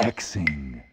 Xing.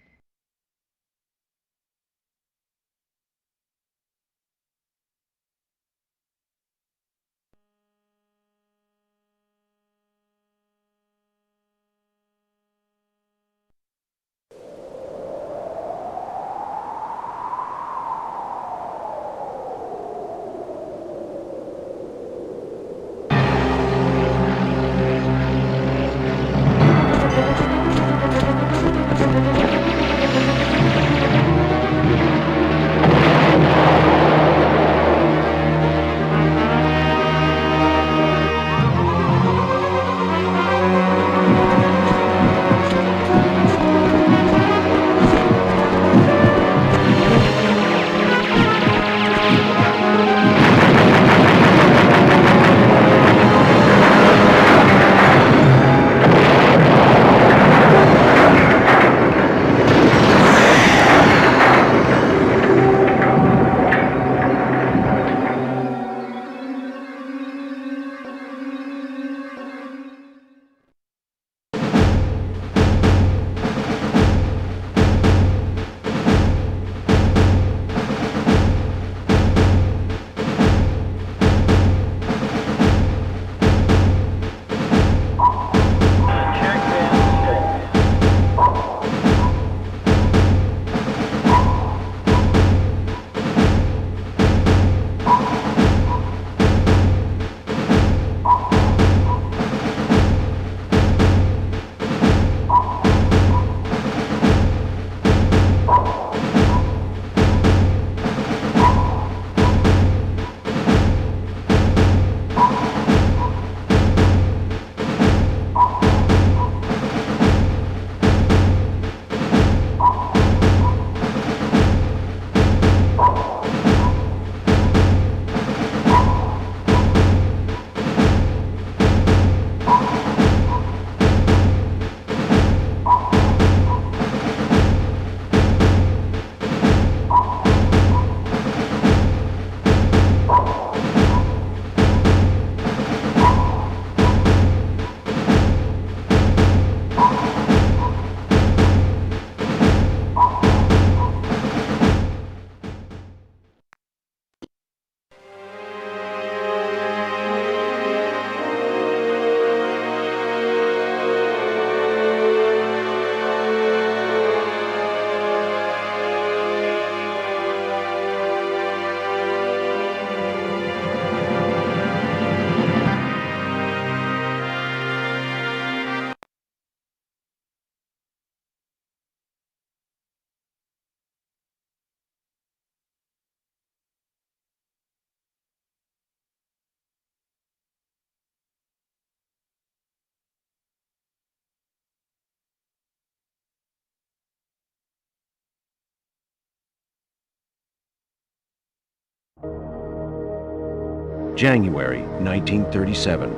January 1937,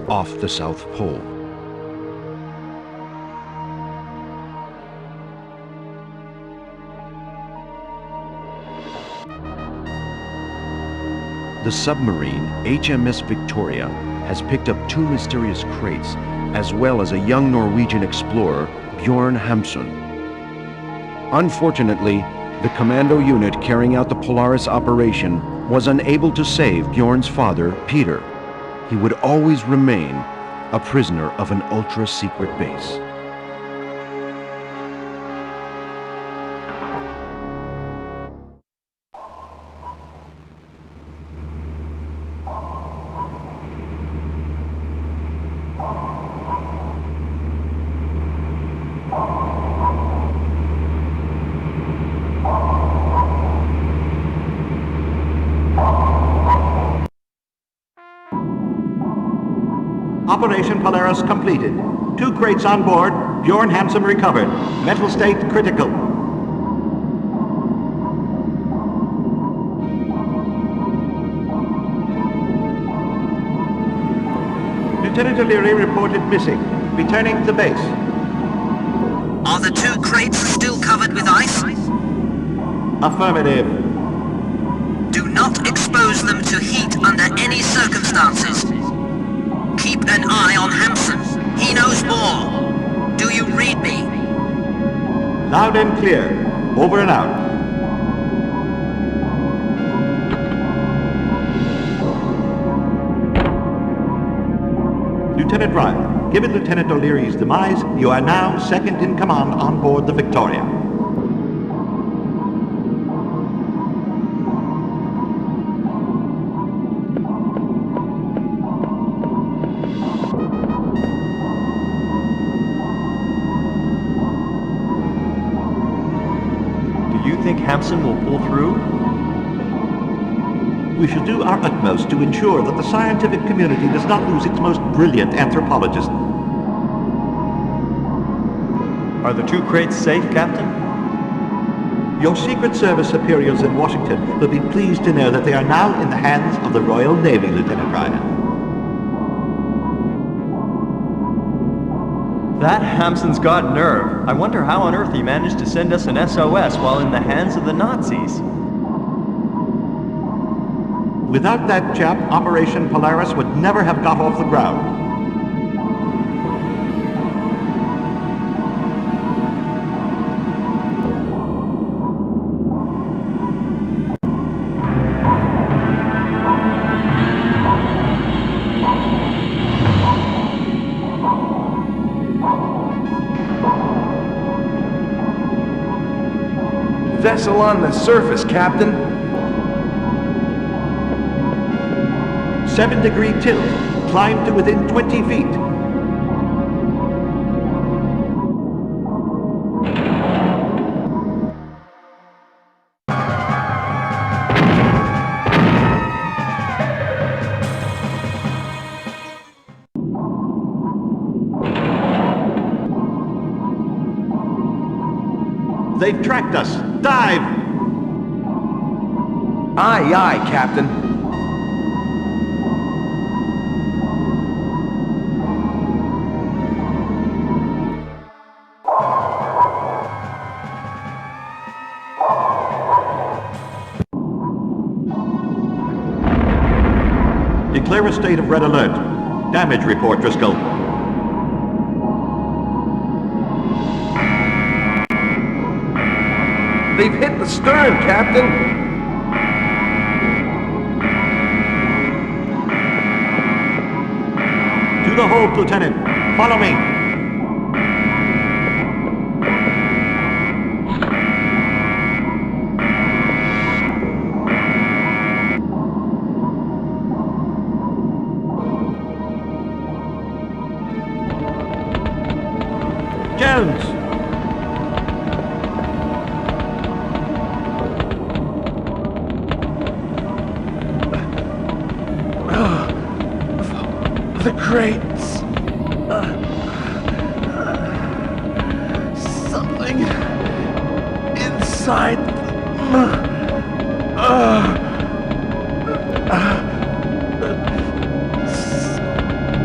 off the South Pole. The submarine HMS Victoria has picked up 2 mysterious crates, as well as a young Norwegian explorer, Bjorn Hamsun. Unfortunately, the commando unit carrying out the Polaris operation was unable to save Bjorn's father, Peter. He would always remain a prisoner of an ultra-secret base. Operation Polaris completed. 2 crates on board. Bjorn Hamsun recovered. Mental state critical. Lieutenant O'Leary reported missing. Returning to the base. Are the 2 crates still covered with ice? Affirmative. Do not expose them to heat under any circumstances. Keep an eye on Hamsun. He knows more. Do you read me? Loud and clear. Over and out. Lieutenant Ryan, given Lieutenant O'Leary's demise, you are now second in command on board the Victoria. Do you think Hampson will pull through? We shall do our utmost to ensure that the scientific community does not lose its most brilliant anthropologist. Are the 2 crates safe, Captain? Your Secret Service superiors in Washington will be pleased to know that they are now in the hands of the Royal Navy, Lieutenant Ryan. That Hampson's got nerve. I wonder how on earth he managed to send us an SOS while in the hands of the Nazis. Without that chap, Operation Polaris would never have got off the ground. Vessel on the surface, Captain. 7-degree tilt. Climb to within 20 feet. They've tracked us. Dive! Aye, aye, Captain. Declare a state of red alert. Damage report, Driscoll. They've hit the stern, Captain. To the hold, Lieutenant. Follow me. Jones! The crates. Something inside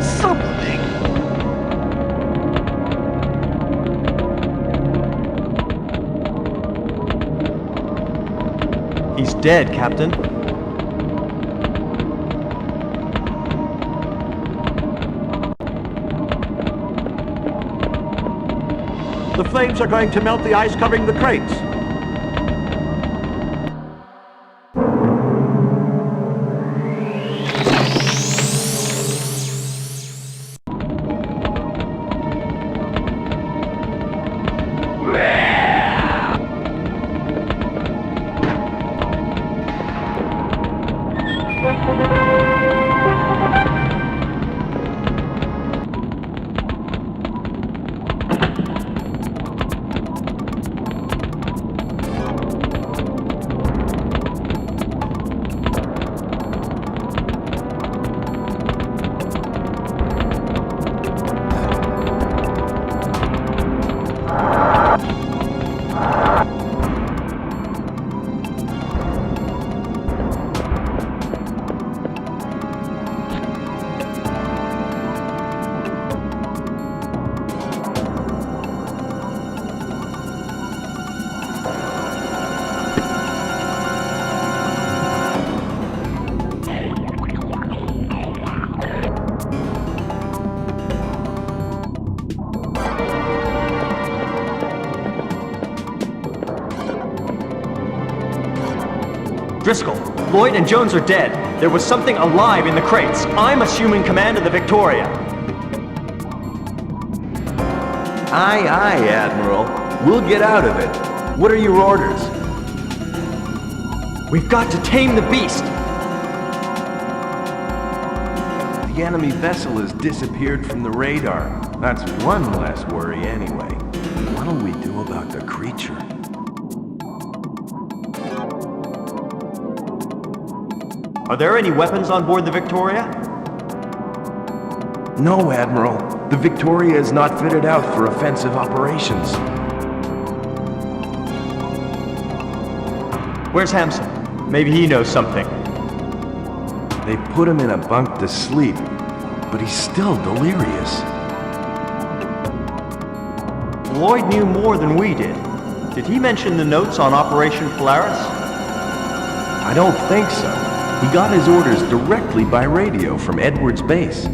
something. He's dead, Captain. The flames are going to melt the ice covering the crates. Driscoll, Lloyd and Jones are dead. There was something alive in the crates. I'm assuming command of the Victoria. Aye, aye, Admiral. We'll get out of it. What are your orders? We've got to tame the beast. The enemy vessel has disappeared from the radar. That's one less worry anyway. What'll we do about the creature? Are there any weapons on board the Victoria? No, Admiral. The Victoria is not fitted out for offensive operations. Where's Hampson? Maybe he knows something. They put him in a bunk to sleep, but he's still delirious. Lloyd knew more than we did. Did he mention the notes on Operation Polaris? I don't think so. He got his orders directly by radio from Edwards Base.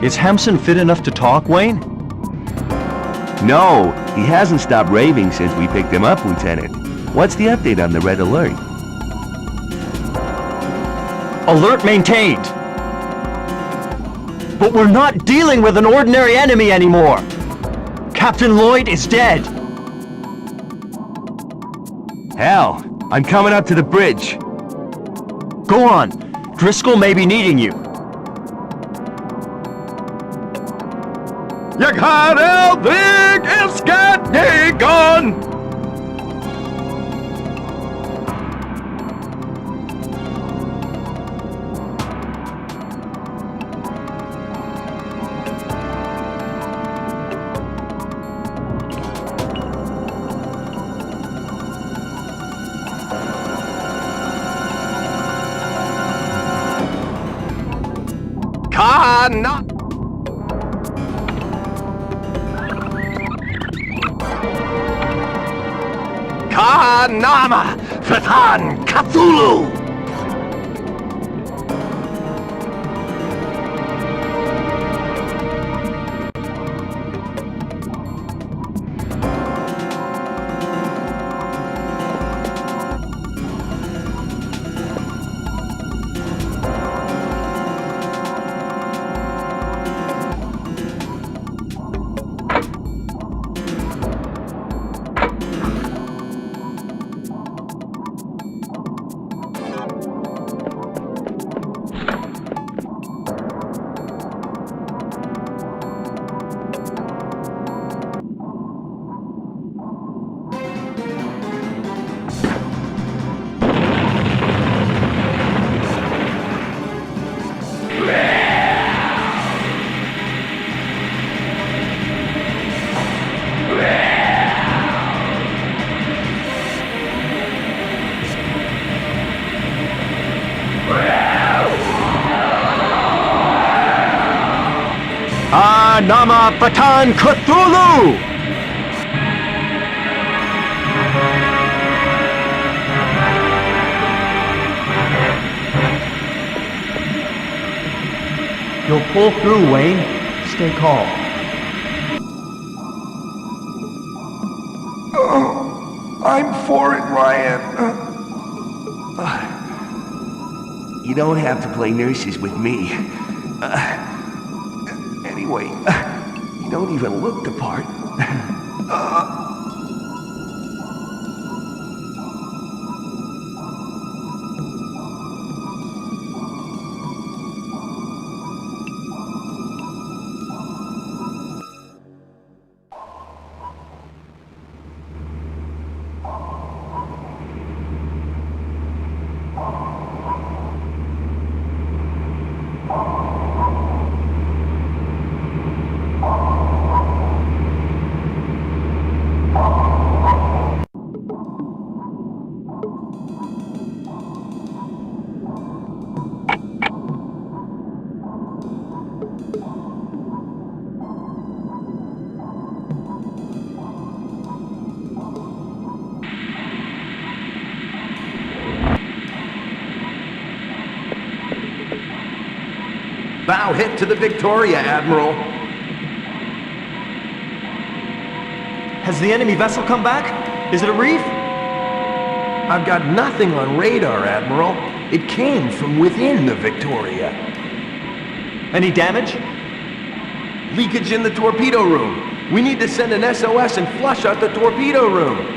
Is Hampson fit enough to talk, Wayne? No, he hasn't stopped raving since we picked him up, Lieutenant. What's the update on the red alert? Alert maintained. But we're not dealing with an ordinary enemy anymore. Captain Lloyd is dead. Hell, I'm coming up to the bridge. Go on. Driscoll may be needing you. Jag har aldrig älskat någon! Kana! Kanama! Fatan Cthulhu! Nama Fatan Cthulhu! You'll pull through, Wayne. Stay calm. I'm for it, Ryan. You don't have to play nurses with me. Anyway, you don't even look the part. Bow hit to the Victoria, Admiral. Has the enemy vessel come back? Is it a reef? I've got nothing on radar, Admiral. It came from within the Victoria. Any damage? Leakage in the torpedo room. We need to send an SOS and flush out the torpedo room.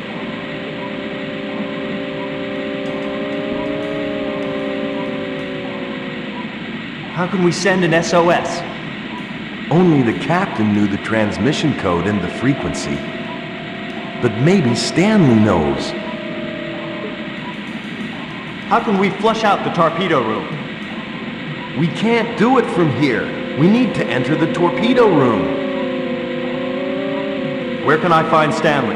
How can we send an SOS? Only the captain knew the transmission code and the frequency. But maybe Stanley knows. How can we flush out the torpedo room? We can't do it from here. We need to enter the torpedo room. Where can I find Stanley?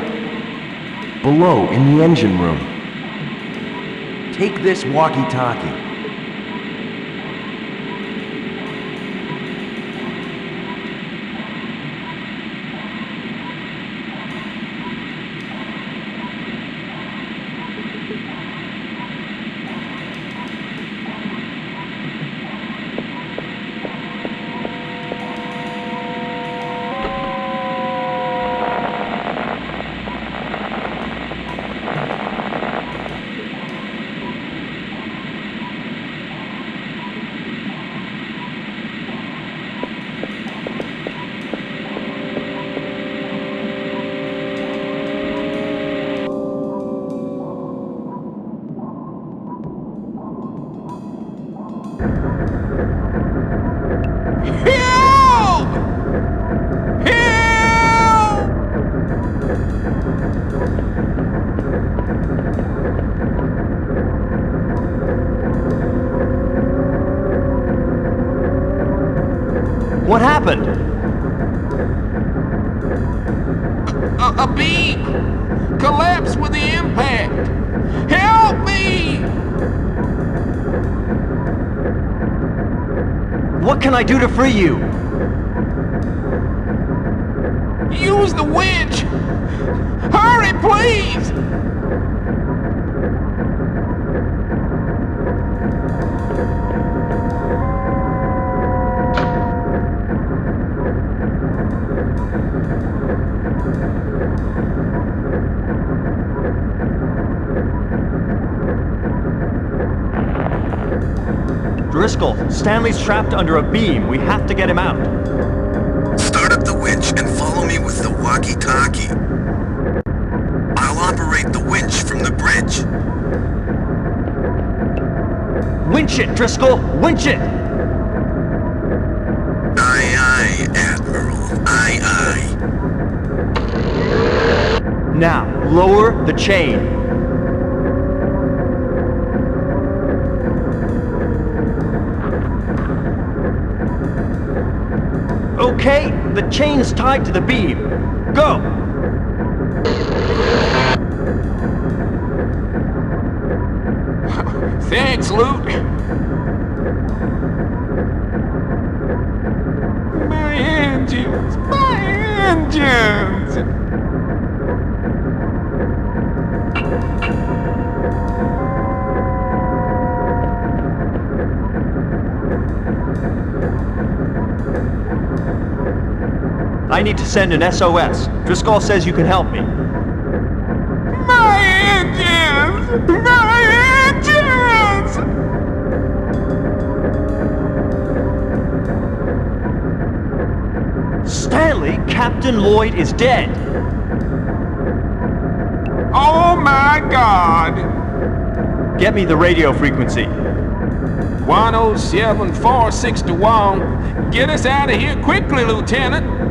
Below, in the engine room. Take this walkie-talkie. What happened? A beam! Collapsed with the impact! Help me! What can I do to free you? Use the winch! Hurry, please! Driscoll, Stanley's trapped under a beam. We have to get him out. Start up the winch and follow me with the walkie-talkie. I'll operate the winch from the bridge. Winch it, Driscoll! Winch it! Aye, aye, Admiral. Aye, aye. Now, lower the chain. Okay, the chain's tied to the beam. Go! Thanks, Luke. My engines! My engines! I need to send an SOS. Driscoll says you can help me. My engines! My engines! Stanley, Captain Lloyd is dead. Oh my God! Get me the radio frequency. 107-461. Get us out of here quickly, Lieutenant.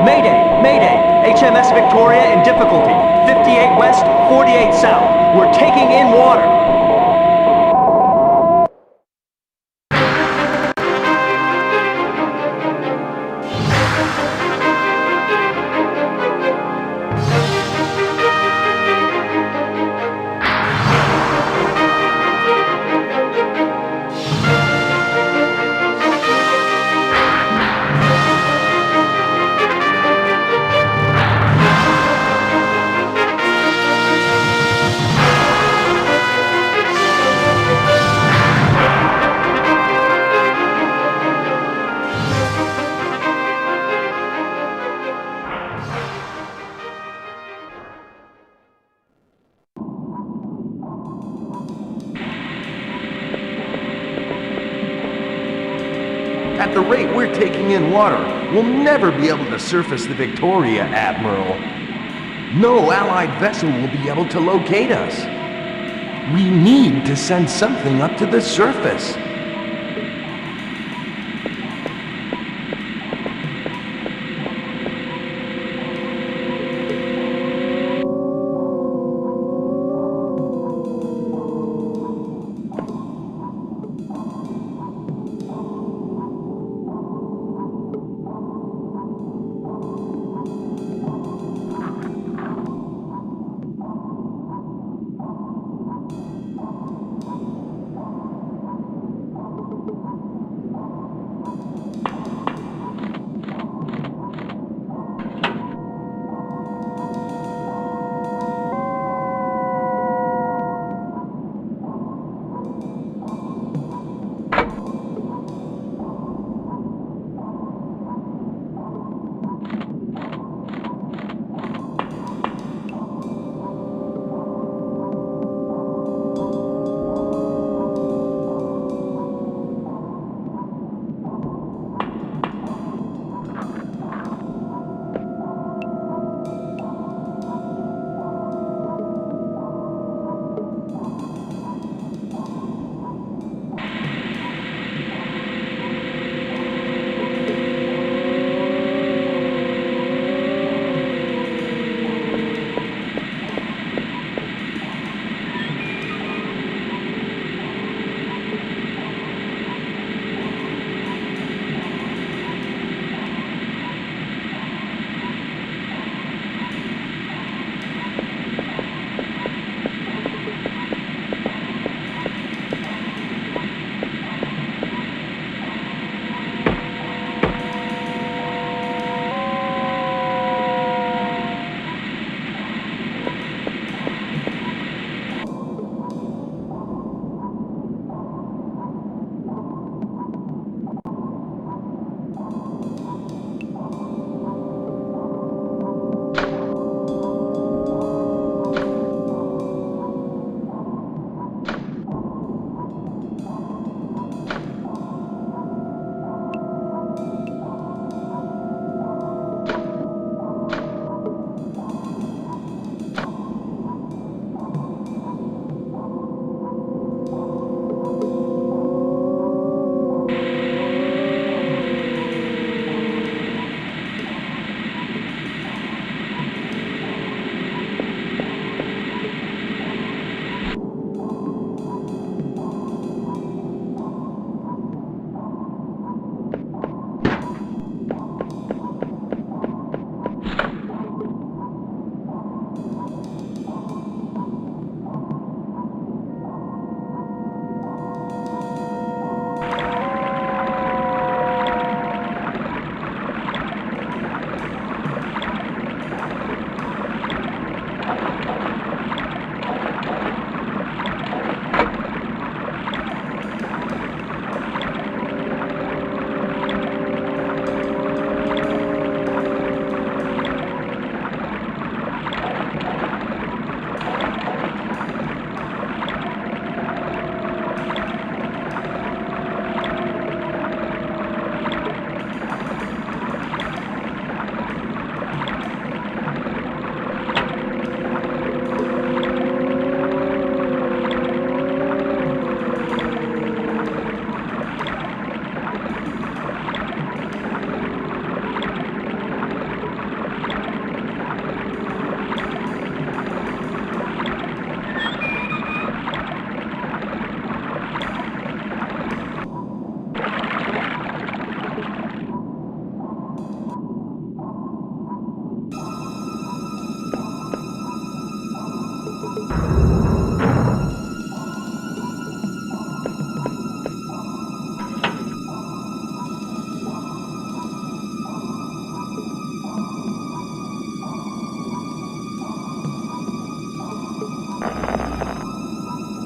Mayday! Mayday! HMS Victoria in difficulty. 58 west, 48 south. We're taking in water. At the rate we're taking in water, we'll never be able to surface the Victoria, Admiral. No Allied vessel will be able to locate us. We need to send something up to the surface.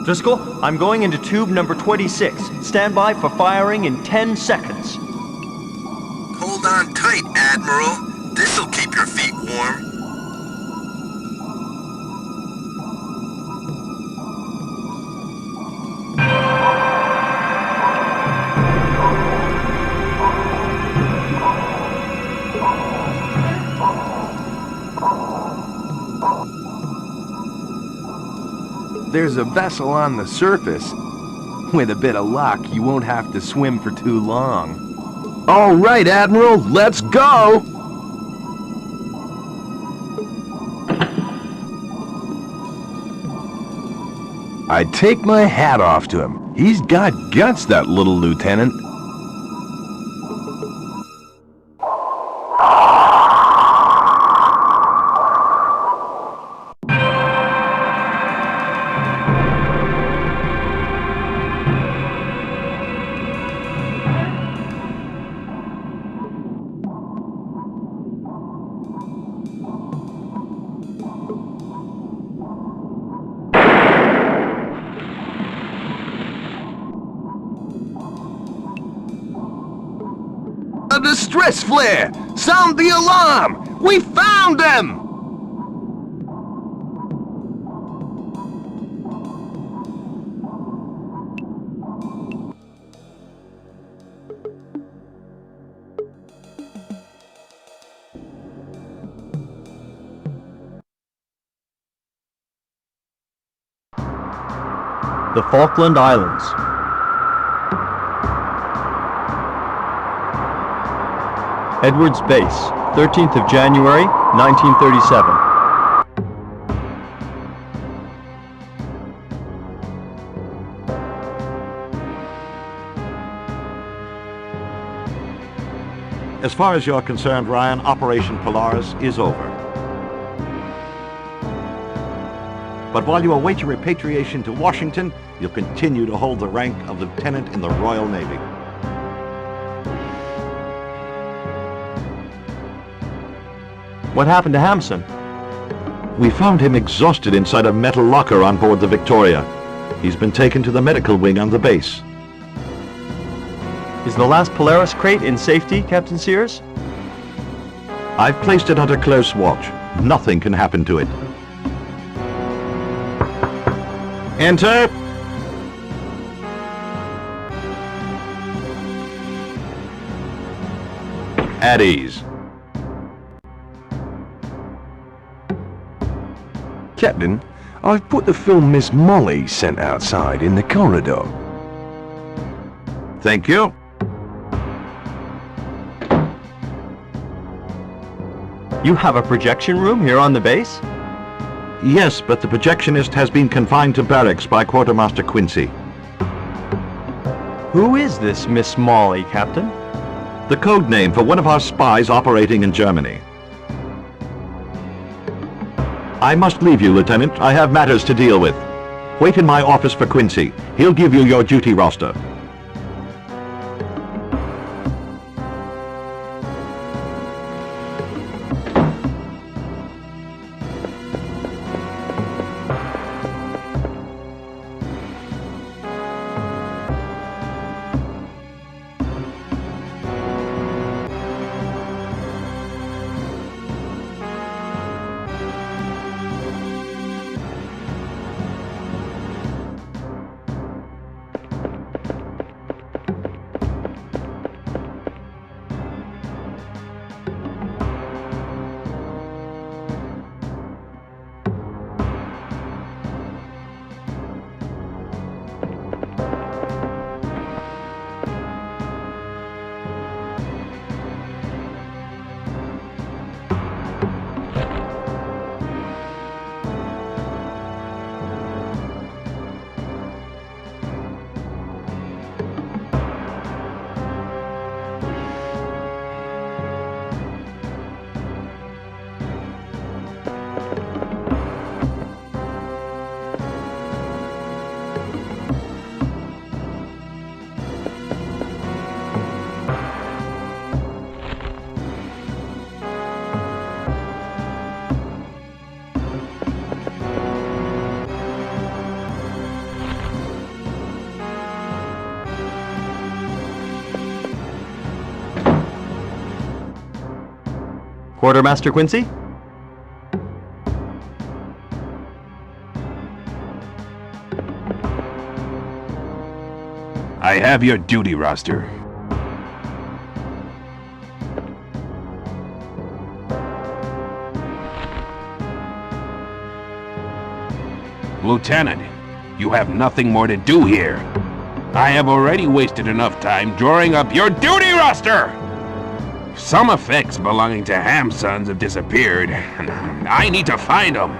Driscoll, I'm going into tube number 26. Stand by for firing in 10 seconds. Hold on tight, Admiral. This'll keep your feet warm. There's a vessel on the surface. With a bit of luck, you won't have to swim for too long. All right, Admiral, let's go! I take my hat off to him. He's got guts, that little lieutenant. A distress flare! Sound the alarm! We found them! The Falkland Islands. Edwards Base, 13th of January, 1937. As far as you're concerned, Ryan, Operation Polaris is over. But while you await your repatriation to Washington, you'll continue to hold the rank of lieutenant in the Royal Navy. What happened to Hampson? We found him exhausted inside a metal locker on board the Victoria. He's been taken to the medical wing on the base. Is the last Polaris crate in safety, Captain Sears? I've placed it under close watch. Nothing can happen to it. Enter! At ease. Captain, I've put the film Miss Molly sent outside in the corridor. Thank you. You have a projection room here on the base? Yes, but the projectionist has been confined to barracks by Quartermaster Quincy. Who is this Miss Molly, Captain? The code name for one of our spies operating in Germany. I must leave you, Lieutenant. I have matters to deal with. Wait in my office for Quincy. He'll give you your duty roster. Quartermaster Quincy? I have your duty roster. Lieutenant, you have nothing more to do here. I have already wasted enough time drawing up your duty roster! Some effects belonging to Ham Sons have disappeared, and I need to find them.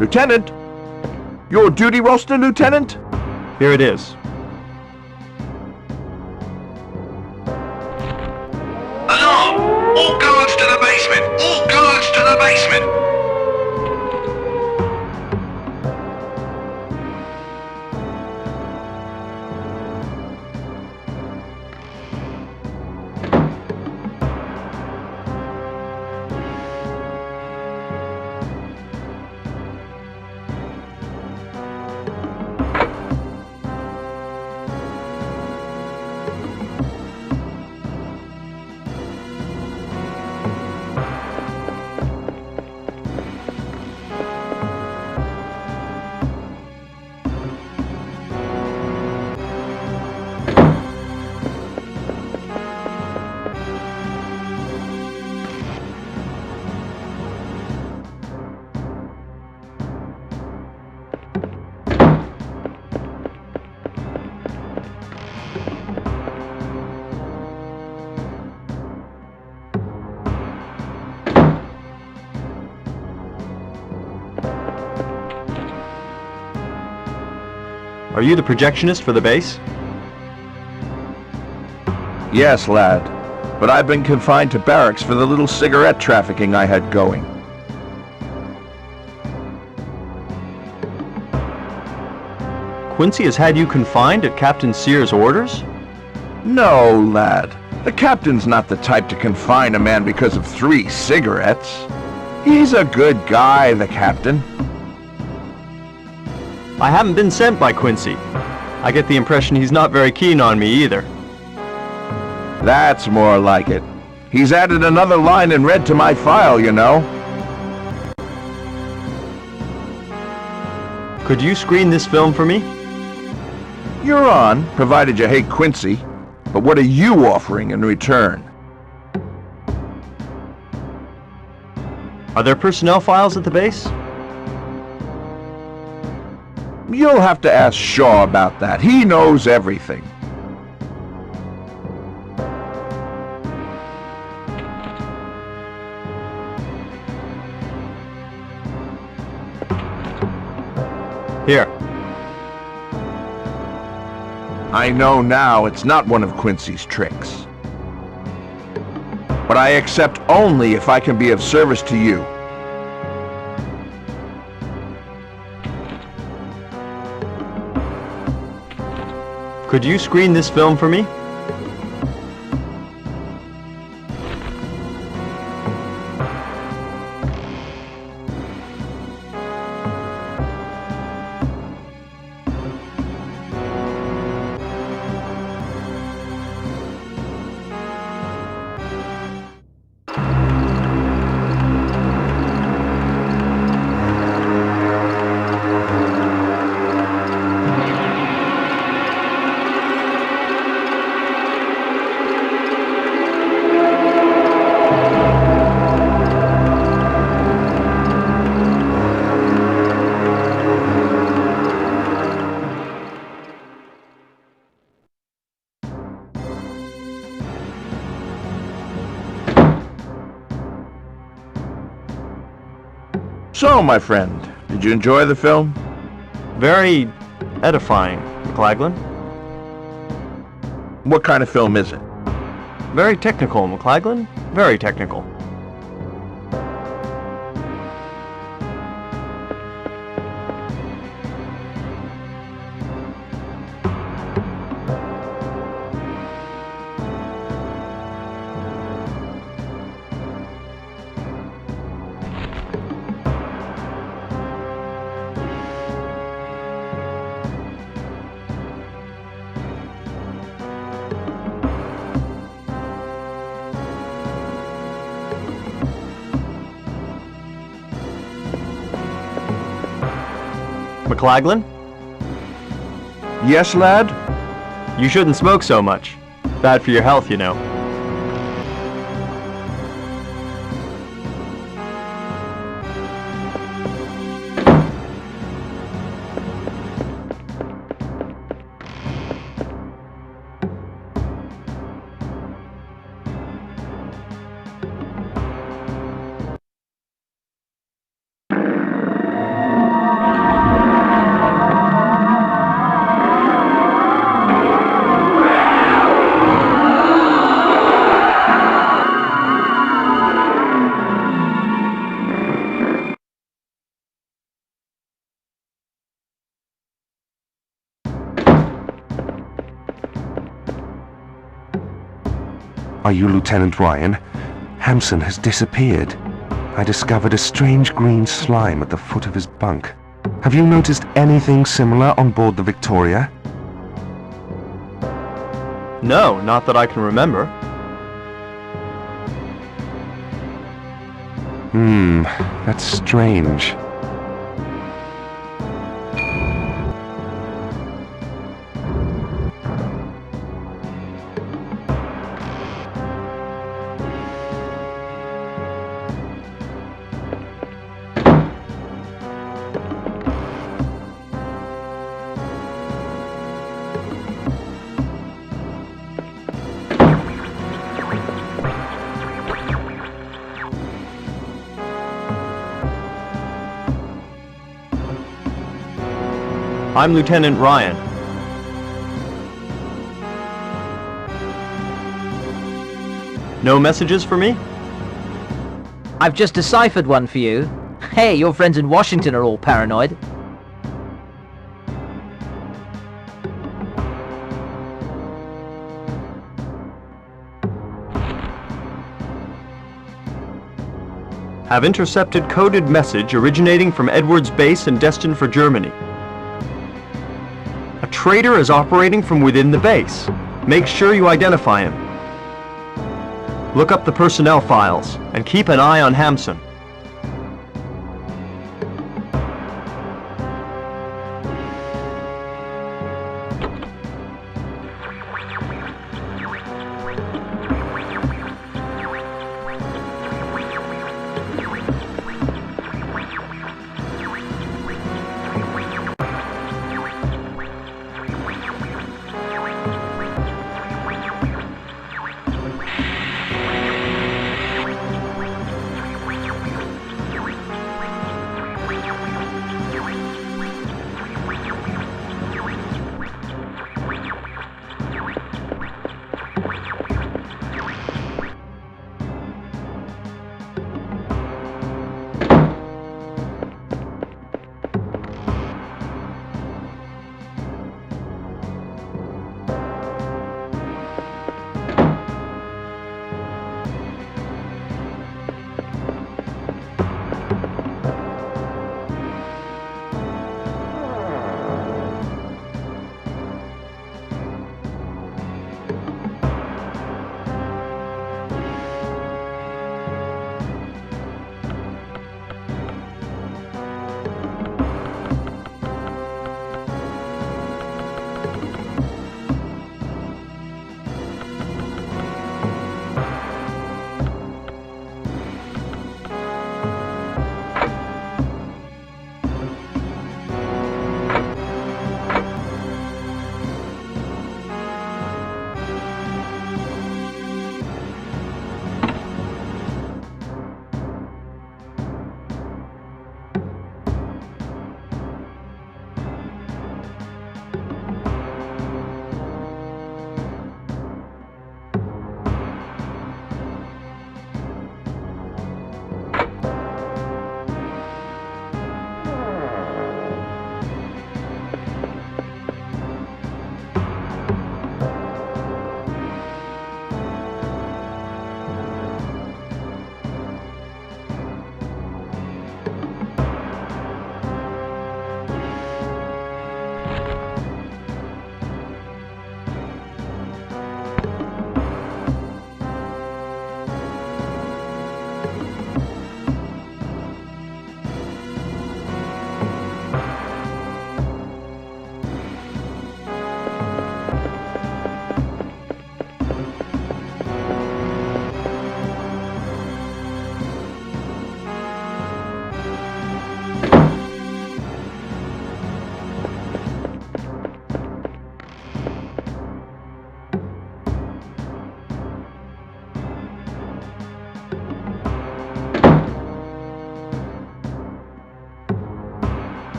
Lieutenant! Your duty roster, Lieutenant? Here it is. Alarm! All guards to the basement! All guards to the basement! Are you the projectionist for the base? Yes, lad. But I've been confined to barracks for the little cigarette trafficking I had going. Quincy has had you confined at Captain Sears' orders? No, lad. The captain's not the type to confine a man because of 3 cigarettes. He's a good guy, the captain. I haven't been sent by Quincy. I get the impression he's not very keen on me either. That's more like it. He's added another line in red to my file, you know. Could you screen this film for me? You're on, provided you hate Quincy. But what are you offering in return? Are there personnel files at the base? You'll have to ask Shaw about that. He knows everything. Here. I know now it's not one of Quincy's tricks. But I accept only if I can be of service to you. Could you screen this film for me? So, my friend, did you enjoy the film? Very edifying, McLaglen. What kind of film is it? Very technical, McLaglen. Very technical. McLaglen? Yes, lad? You shouldn't smoke so much. Bad for your health, you know. Are you Lieutenant Ryan? Hampson has disappeared. I discovered a strange green slime at the foot of his bunk. Have you noticed anything similar on board the Victoria? No, not that I can remember. That's strange. I'm Lieutenant Ryan. No messages for me? I've just deciphered one for you. Hey, your friends in Washington are all paranoid. Have intercepted coded message originating from Edwards Base and destined for Germany. A traitor is operating from within the base. Make sure you identify him. Look up the personnel files and keep an eye on Hampson.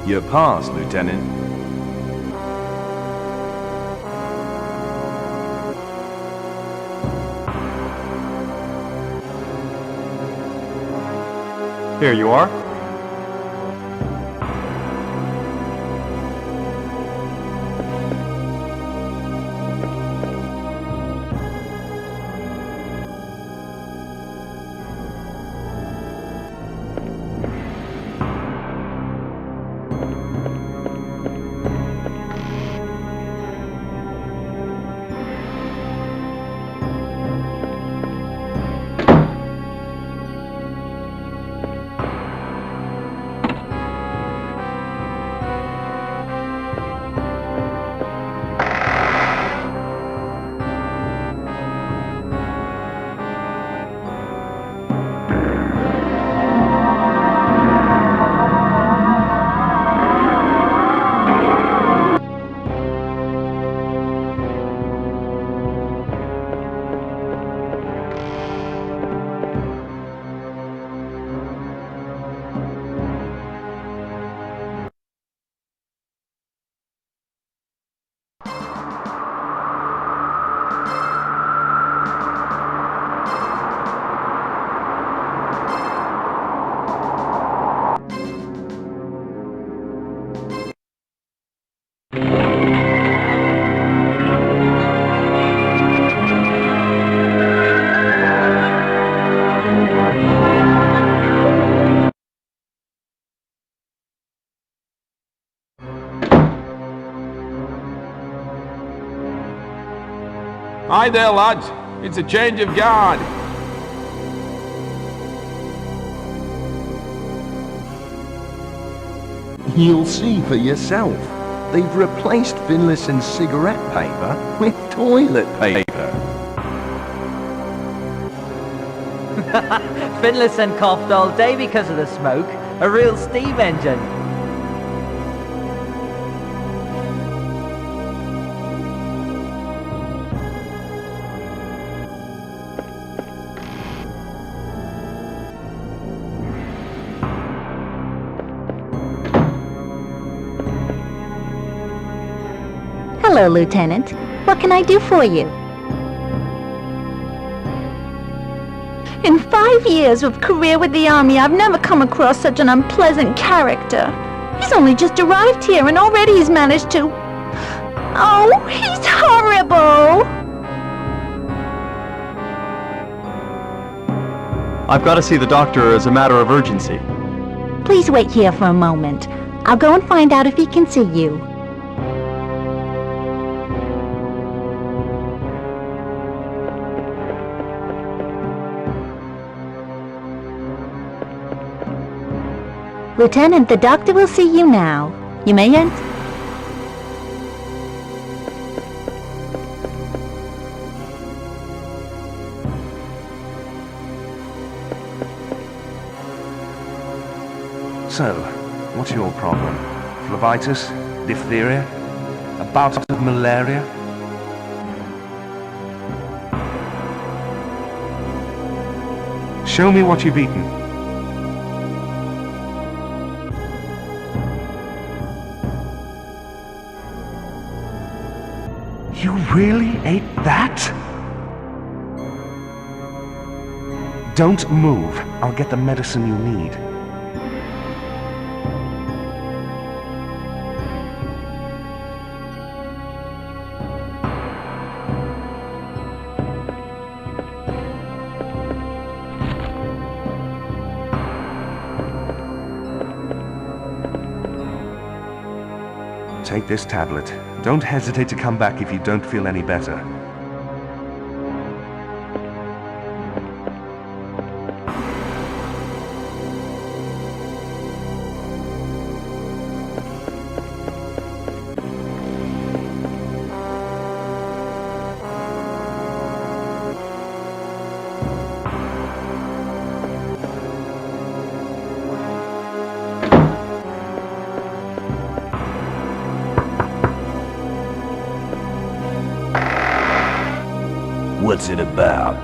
Your pass, Lieutenant. Here you are. Hi there, lads. It's a change of guard. You'll see for yourself. They've replaced Finlayson's cigarette paper with toilet paper. Finlayson coughed all day because of the smoke. A real steam engine. Hello, Lieutenant. What can I do for you? In 5 years of career with the Army, I've never come across such an unpleasant character. He's only just arrived here and already he's managed to... Oh, he's horrible! I've got to see the doctor as a matter of urgency. Please wait here for a moment. I'll go and find out if he can see you. Lieutenant, the doctor will see you now. You may enter. So, what's your problem? Phlebitis? Diphtheria? A bout of malaria? Show me what you've eaten. You really ate that? Don't move. I'll get the medicine you need. Take this tablet. Don't hesitate to come back if you don't feel any better. What's it about?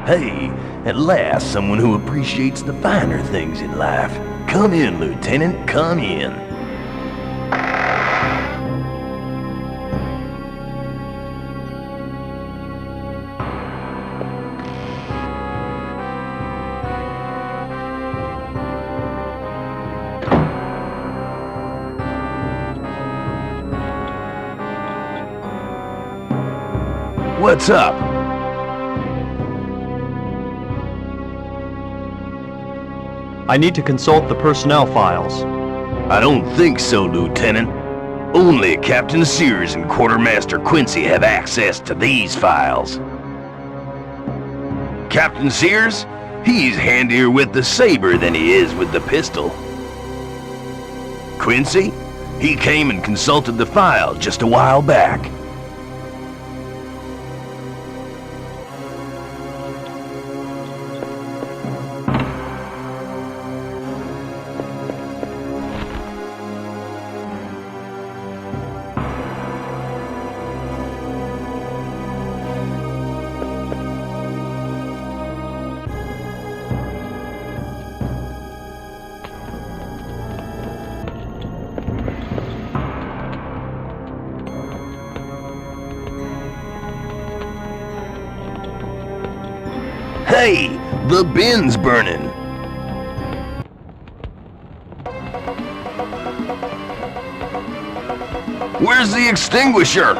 Hey, at last someone who appreciates the finer things in life. Come in, Lieutenant, come in. What's up? I need to consult the personnel files. I don't think so, Lieutenant. Only Captain Sears and Quartermaster Quincy have access to these files. Captain Sears? He's handier with the saber than he is with the pistol. Quincy? He came and consulted the file just a while back. Hey, the bin's burning. Where's the extinguisher?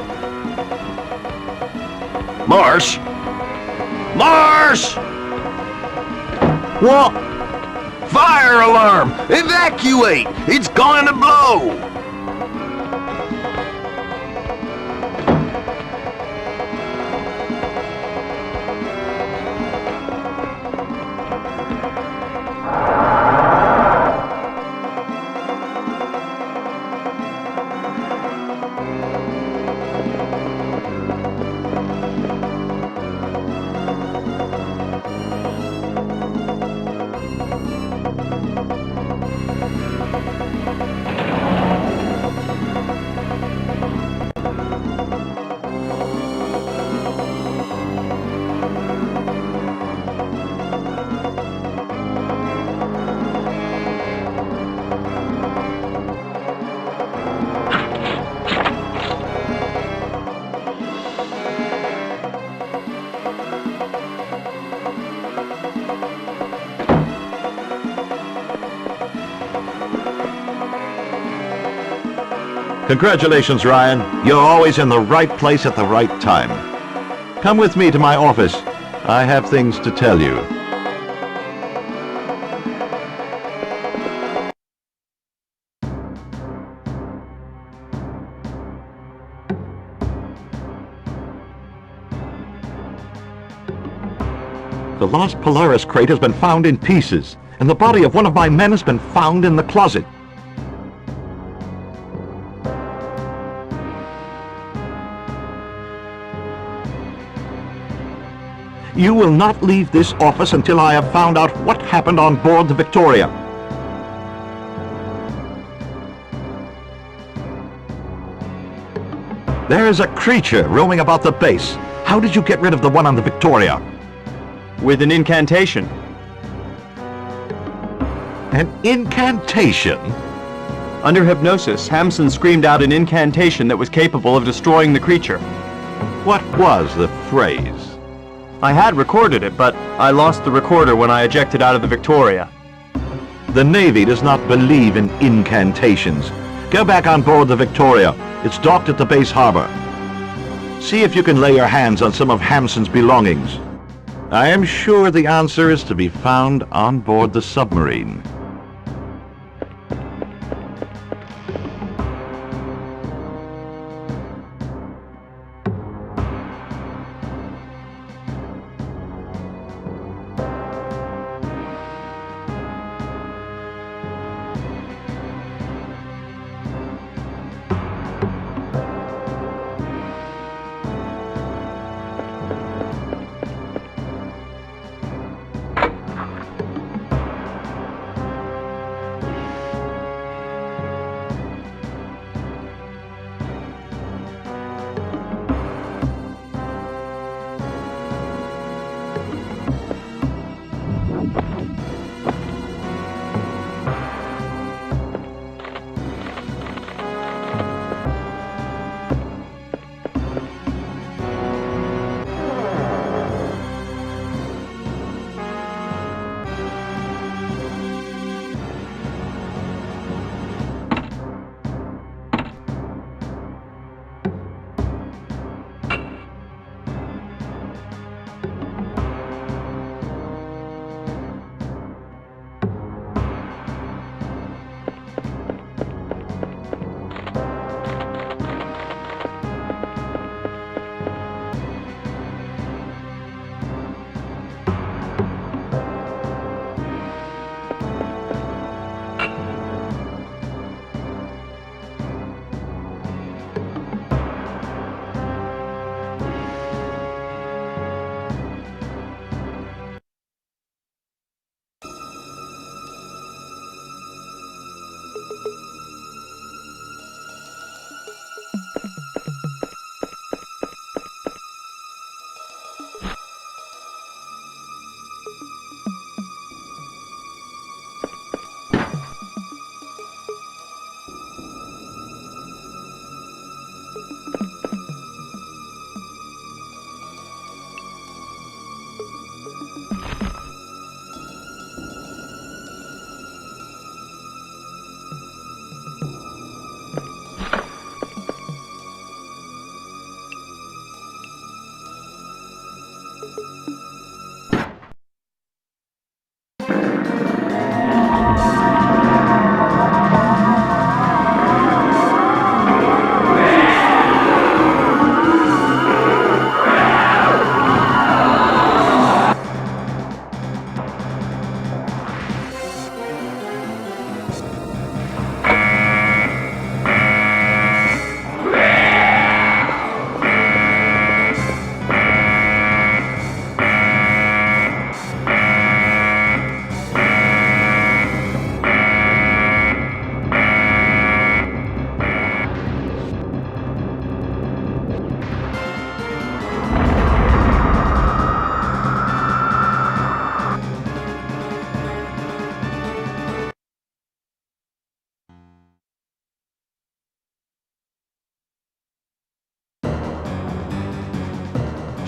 Marsh? Marsh! What? Fire alarm! Evacuate! It's going to blow! Congratulations, Ryan. You're always in the right place at the right time. Come with me to my office. I have things to tell you. The lost Polaris crate has been found in pieces, and the body of one of my men has been found in the closet. You will not leave this office until I have found out what happened on board the Victoria. There is a creature roaming about the base. How did you get rid of the one on the Victoria? With an incantation. An incantation? Under hypnosis, Hamson screamed out an incantation that was capable of destroying the creature. What was the phrase? I had recorded it, but I lost the recorder when I ejected out of the Victoria. The Navy does not believe in incantations. Go back on board the Victoria. It's docked at the base harbor. See if you can lay your hands on some of Hamson's belongings. I am sure the answer is to be found on board the submarine.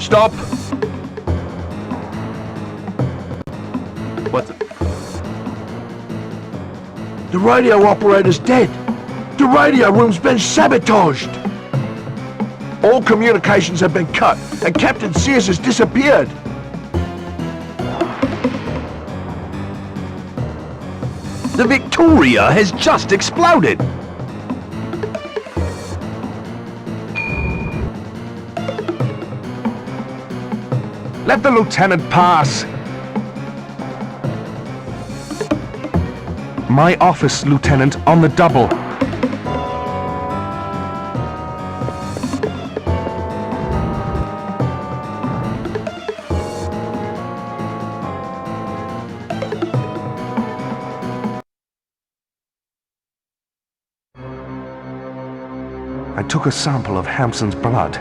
Stop! What's it? The radio operator's dead! The radio room's been sabotaged! All communications have been cut, and Captain Sears has disappeared! The Victoria has just exploded! Let the lieutenant pass! My office, Lieutenant, on the double. I took a sample of Hampson's blood.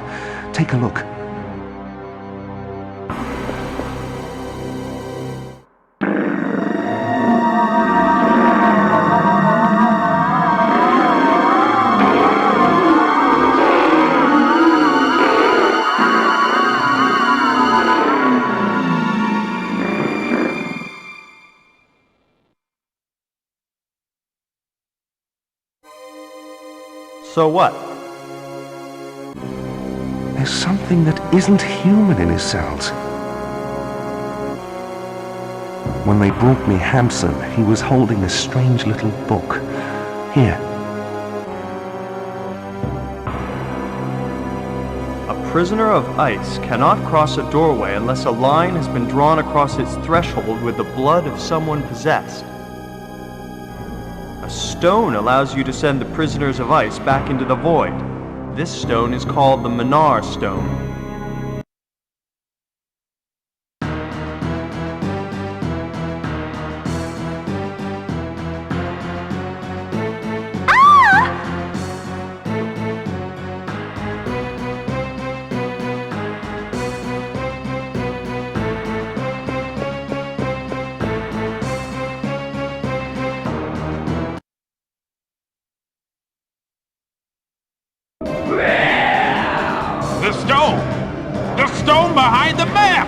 Take a look. So what? There's something that isn't human in his cells. When they brought me Hampson, he was holding a strange little book. Here. A prisoner of ice cannot cross a doorway unless a line has been drawn across its threshold with the blood of someone possessed. A stone allows you to send the prisoners of ice back into the void. This stone is called the Minar Stone. The stone! The stone behind the map!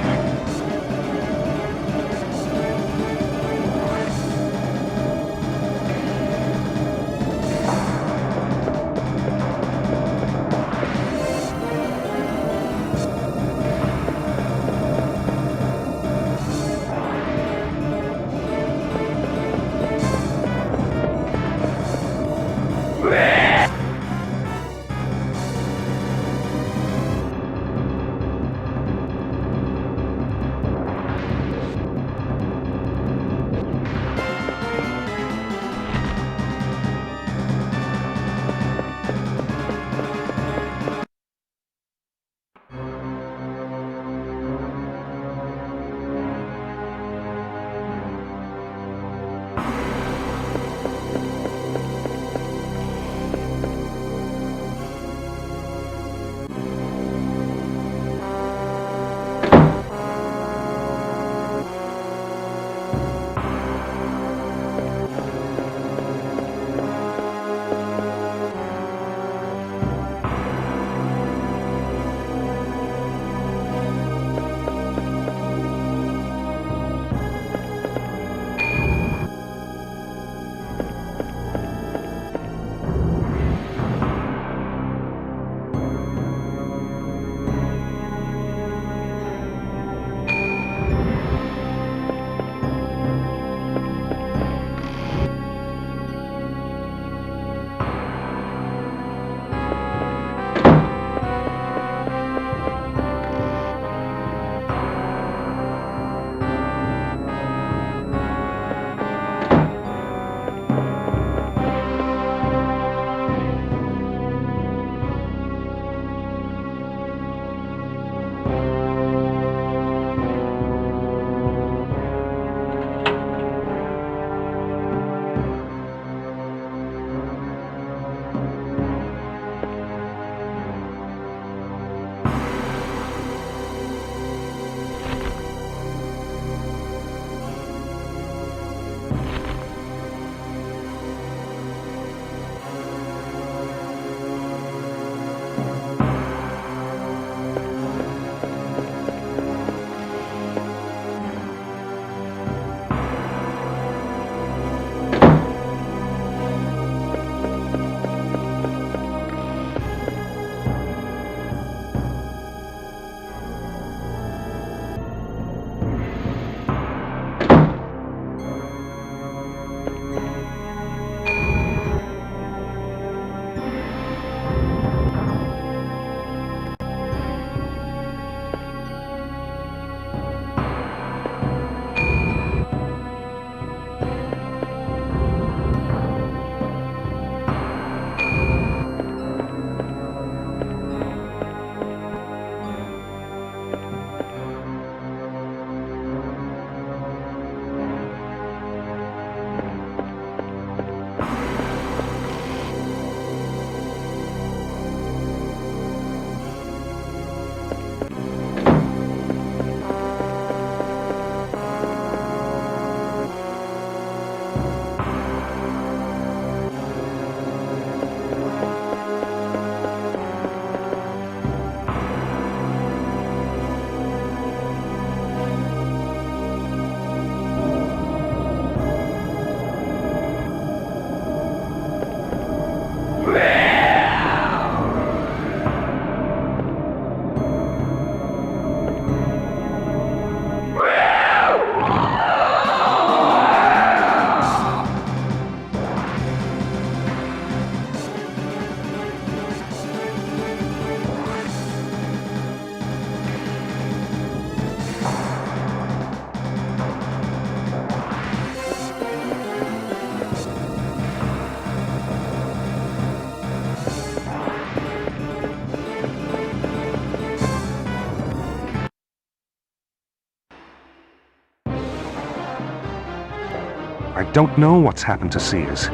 don't know what's happened to Sears.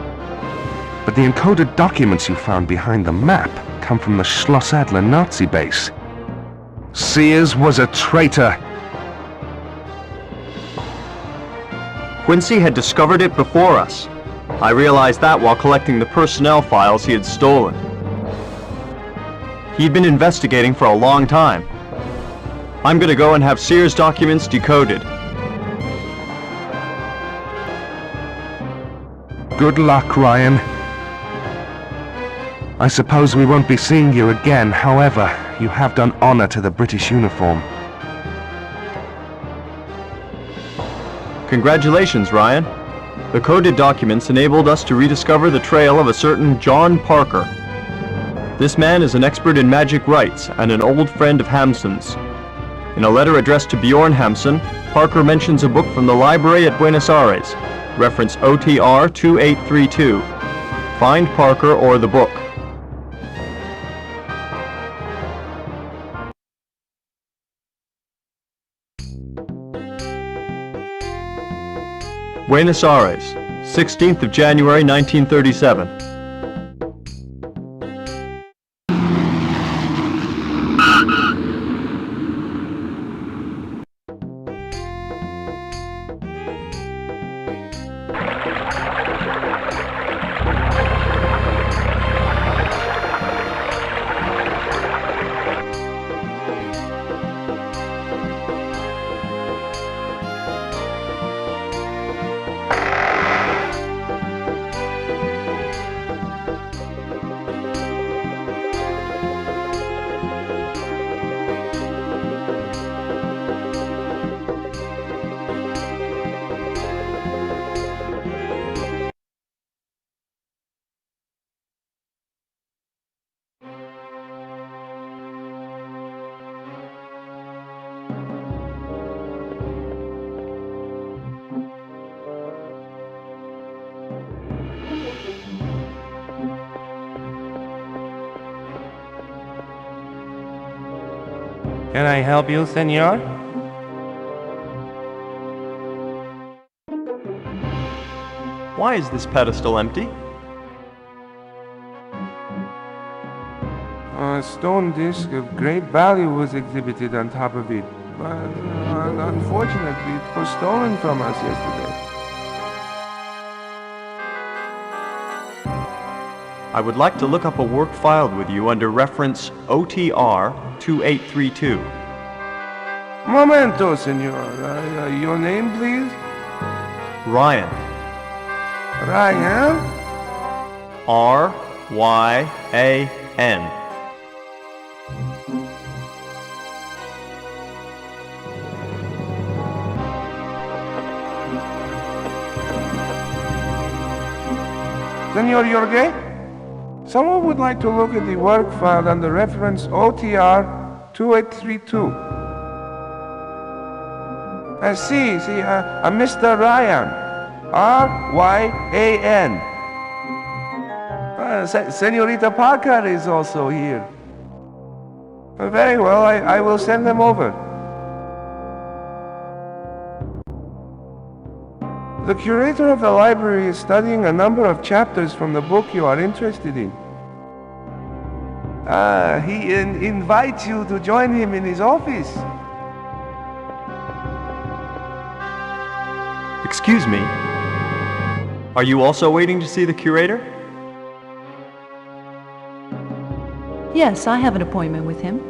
But the encoded documents you found behind the map come from the Schloss Adler Nazi base. Sears was a traitor. Quincy had discovered it before us. I realized that while collecting the personnel files he had stolen. He'd been investigating for a long time. I'm gonna go and have Sears' documents decoded. Good luck, Ryan. I suppose we won't be seeing you again, however, you have done honor to the British uniform. Congratulations, Ryan. The coded documents enabled us to rediscover the trail of a certain John Parker. This man is an expert in magic rites and an old friend of Hamsun's. In a letter addressed to Bjorn Hamsun, Parker mentions a book from the library at Buenos Aires, reference OTR 2832. Find Parker or the book. Buenos Aires, 16th of January 1937. Can I help you, senor? Why is this pedestal empty? A stone disc of great value was exhibited on top of it, but unfortunately it was stolen from us yesterday. I would like to look up a work filed with you under reference OTR 2832. Momento, senor. Your name, please? Ryan. Ryan? R-Y-A-N. Senor Jorge? Someone would like to look at the work filed under reference OTR 2832. See, Mr. Ryan. R-Y-A-N. Senorita Parker is also here. Very well, I will send them over. The curator of the library is studying a number of chapters from the book you are interested in. He invites you to join him in his office. Excuse me. Are you also waiting to see the curator? Yes, I have an appointment with him.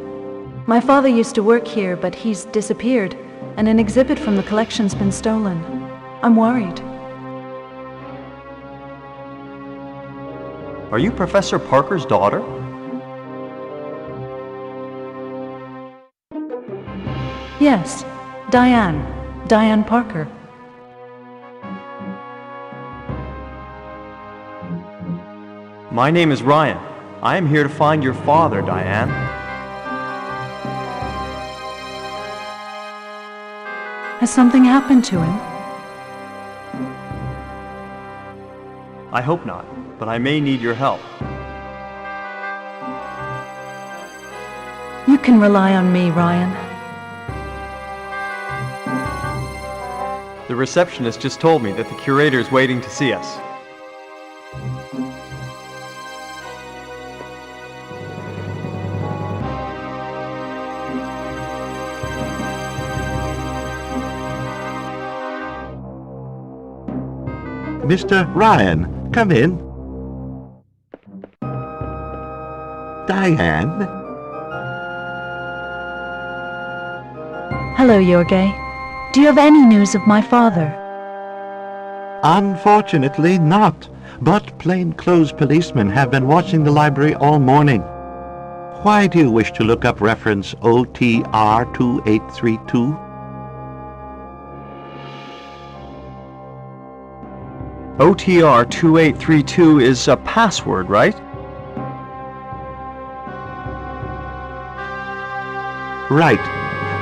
My father used to work here, but he's disappeared, and an exhibit from the collection's been stolen. I'm worried. Are you Professor Parker's daughter? Yes, Diane Parker. My name is Ryan. I am here to find your father, Diane. Has something happened to him? I hope not, but I may need your help. You can rely on me, Ryan. The receptionist just told me that the curator's waiting to see us. Mr. Ryan, come in. Diane? Hello, Jorge. Do you have any news of my father? Unfortunately not, but plainclothes policemen have been watching the library all morning. Why do you wish to look up reference OTR 2832? OTR 2832 is a password, right? Right.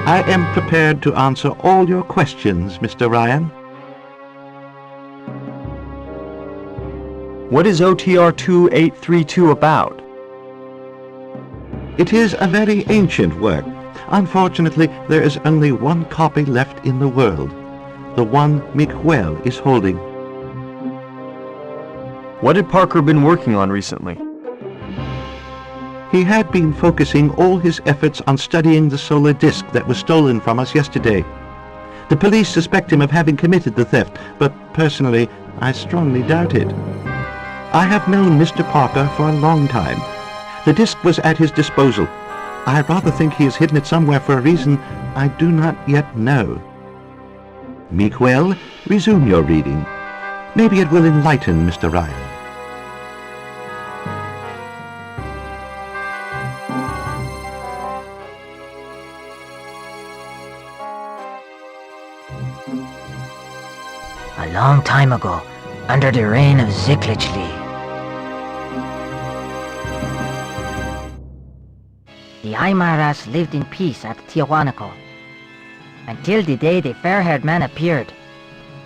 I am prepared to answer all your questions, Mr. Ryan. What is OTR 2832 about? It is a very ancient work. Unfortunately, there is only one copy left in the world. The one Miguel is holding. What had Parker been working on recently? He had been focusing all his efforts on studying the solar disk that was stolen from us yesterday. The police suspect him of having committed the theft, but personally, I strongly doubt it. I have known Mr. Parker for a long time. The disk was at his disposal. I rather think he has hidden it somewhere for a reason I do not yet know. Miguel, resume your reading. Maybe it will enlighten Mr. Ryan. A long time ago, under the reign of Ziklichli, the Aymaras lived in peace at Tiahuanaco, until the day the fair-haired man appeared.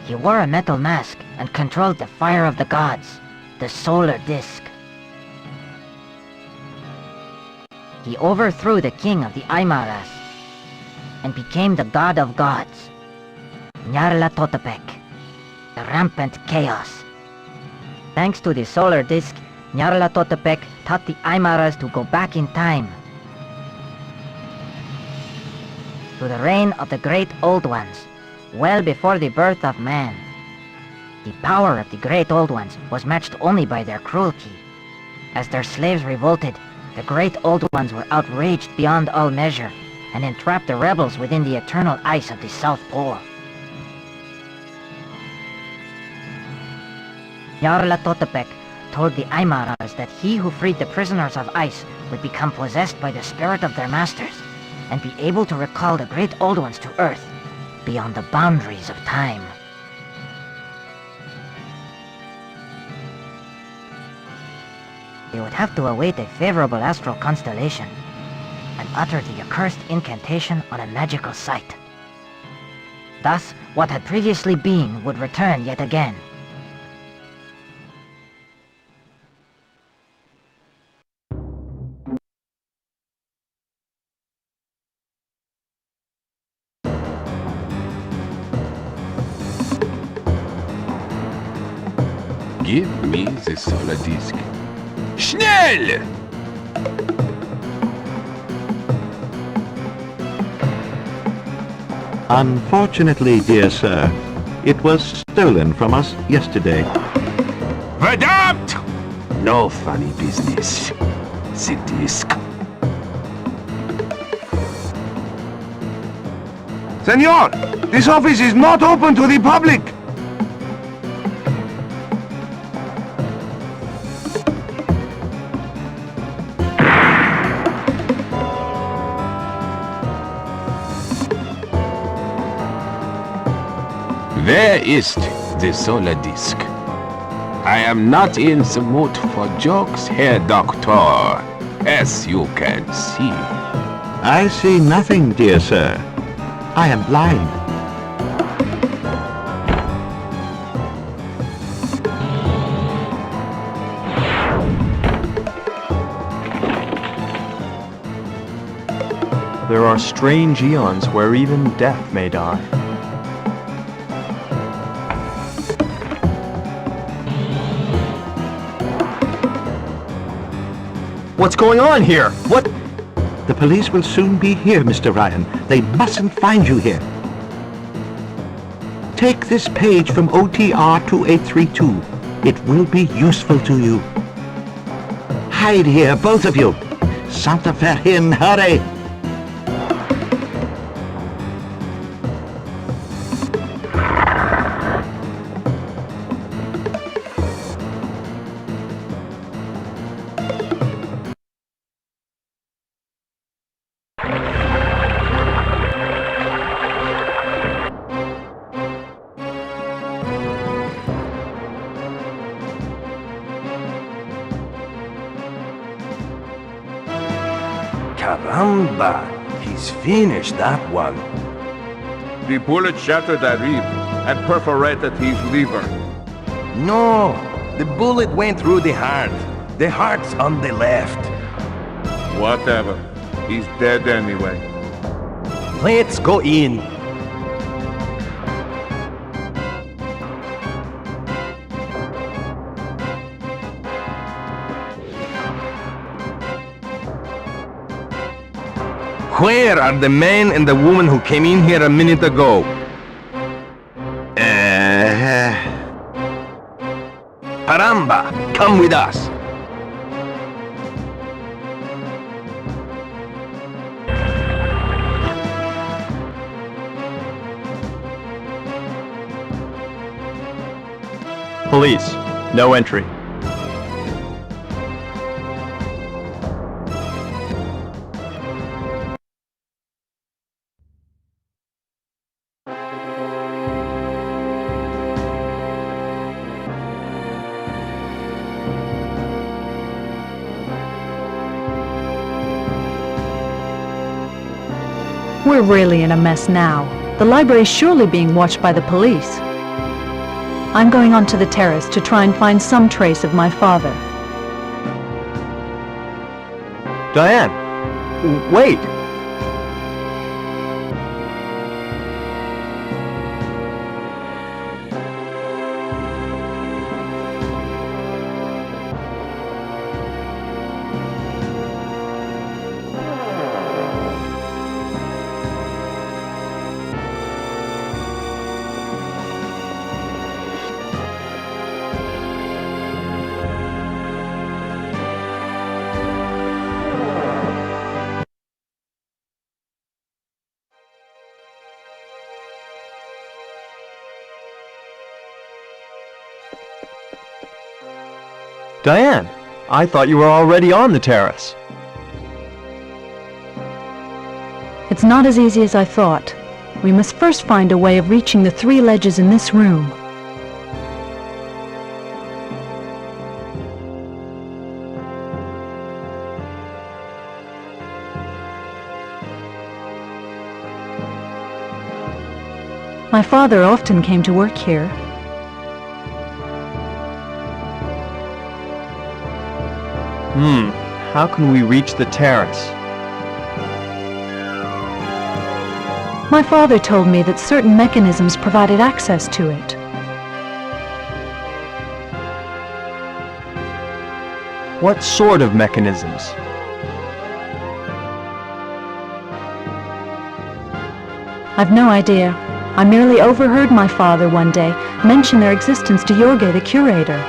He wore a metal mask and controlled the fire of the gods, the solar disk. He overthrew the king of the Aymaras and became the god of gods, Nyarlathotepec, the rampant chaos. Thanks to the solar disk, Nyarlathotepec taught the Aymaras to go back in time to the reign of the great old ones, well before the birth of man. The power of the great old ones was matched only by their cruelty. As their slaves revolted, the great old ones were outraged beyond all measure and entrapped the rebels within the eternal ice of the South Pole. Nyarlathotepec told the Aymaras that he who freed the prisoners of ice would become possessed by the spirit of their masters and be able to recall the great old ones to Earth beyond the boundaries of time. They would have to await a favorable astral constellation and utter the accursed incantation on a magical site. Thus, what had previously been would return yet again. Give me the solar disk. Schnell! Unfortunately, dear sir, it was stolen from us yesterday. Verdammt! No funny business. The disk. Senor, this office is not open to the public. Where ist the solar disk? I am not in the mood for jokes, Herr Doctor, as you can see. I see nothing, dear sir. I am blind. There are strange eons where even death may die. What's going on here? What? The police will soon be here, Mr. Ryan. They mustn't find you here. Take this page from OTR 2832. It will be useful to you. Hide here, both of you. Santa Fe in, hurry! Caramba! He's finished that one. The bullet shattered that rib and perforated his liver. No, the bullet went through the heart. The heart's on the left. Whatever. He's dead anyway. Let's go in. Where are the man and the woman who came in here a minute ago? Caramba! Come with us. Police. No entry. We're really in a mess now. The library is surely being watched by the police. I'm going onto the terrace to try and find some trace of my father. Diane! Wait! Diane, I thought you were already on the terrace. It's not as easy as I thought. We must first find a way of reaching the 3 ledges in this room. My father often came to work here. How can we reach the terrace? My father told me that certain mechanisms provided access to it. What sort of mechanisms? I've no idea. I merely overheard my father one day mention their existence to Jorge, the curator.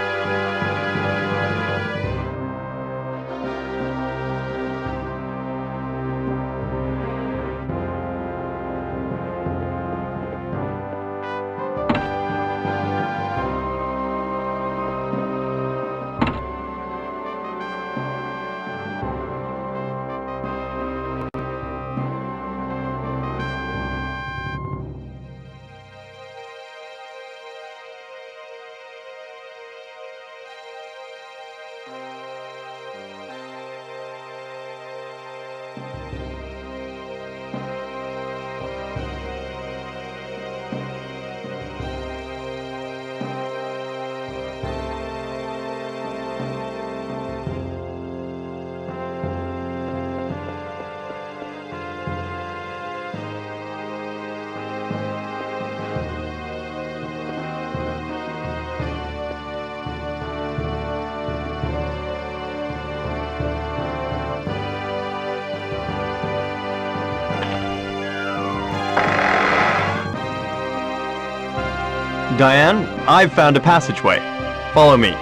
Diane, I've found a passageway. Follow me.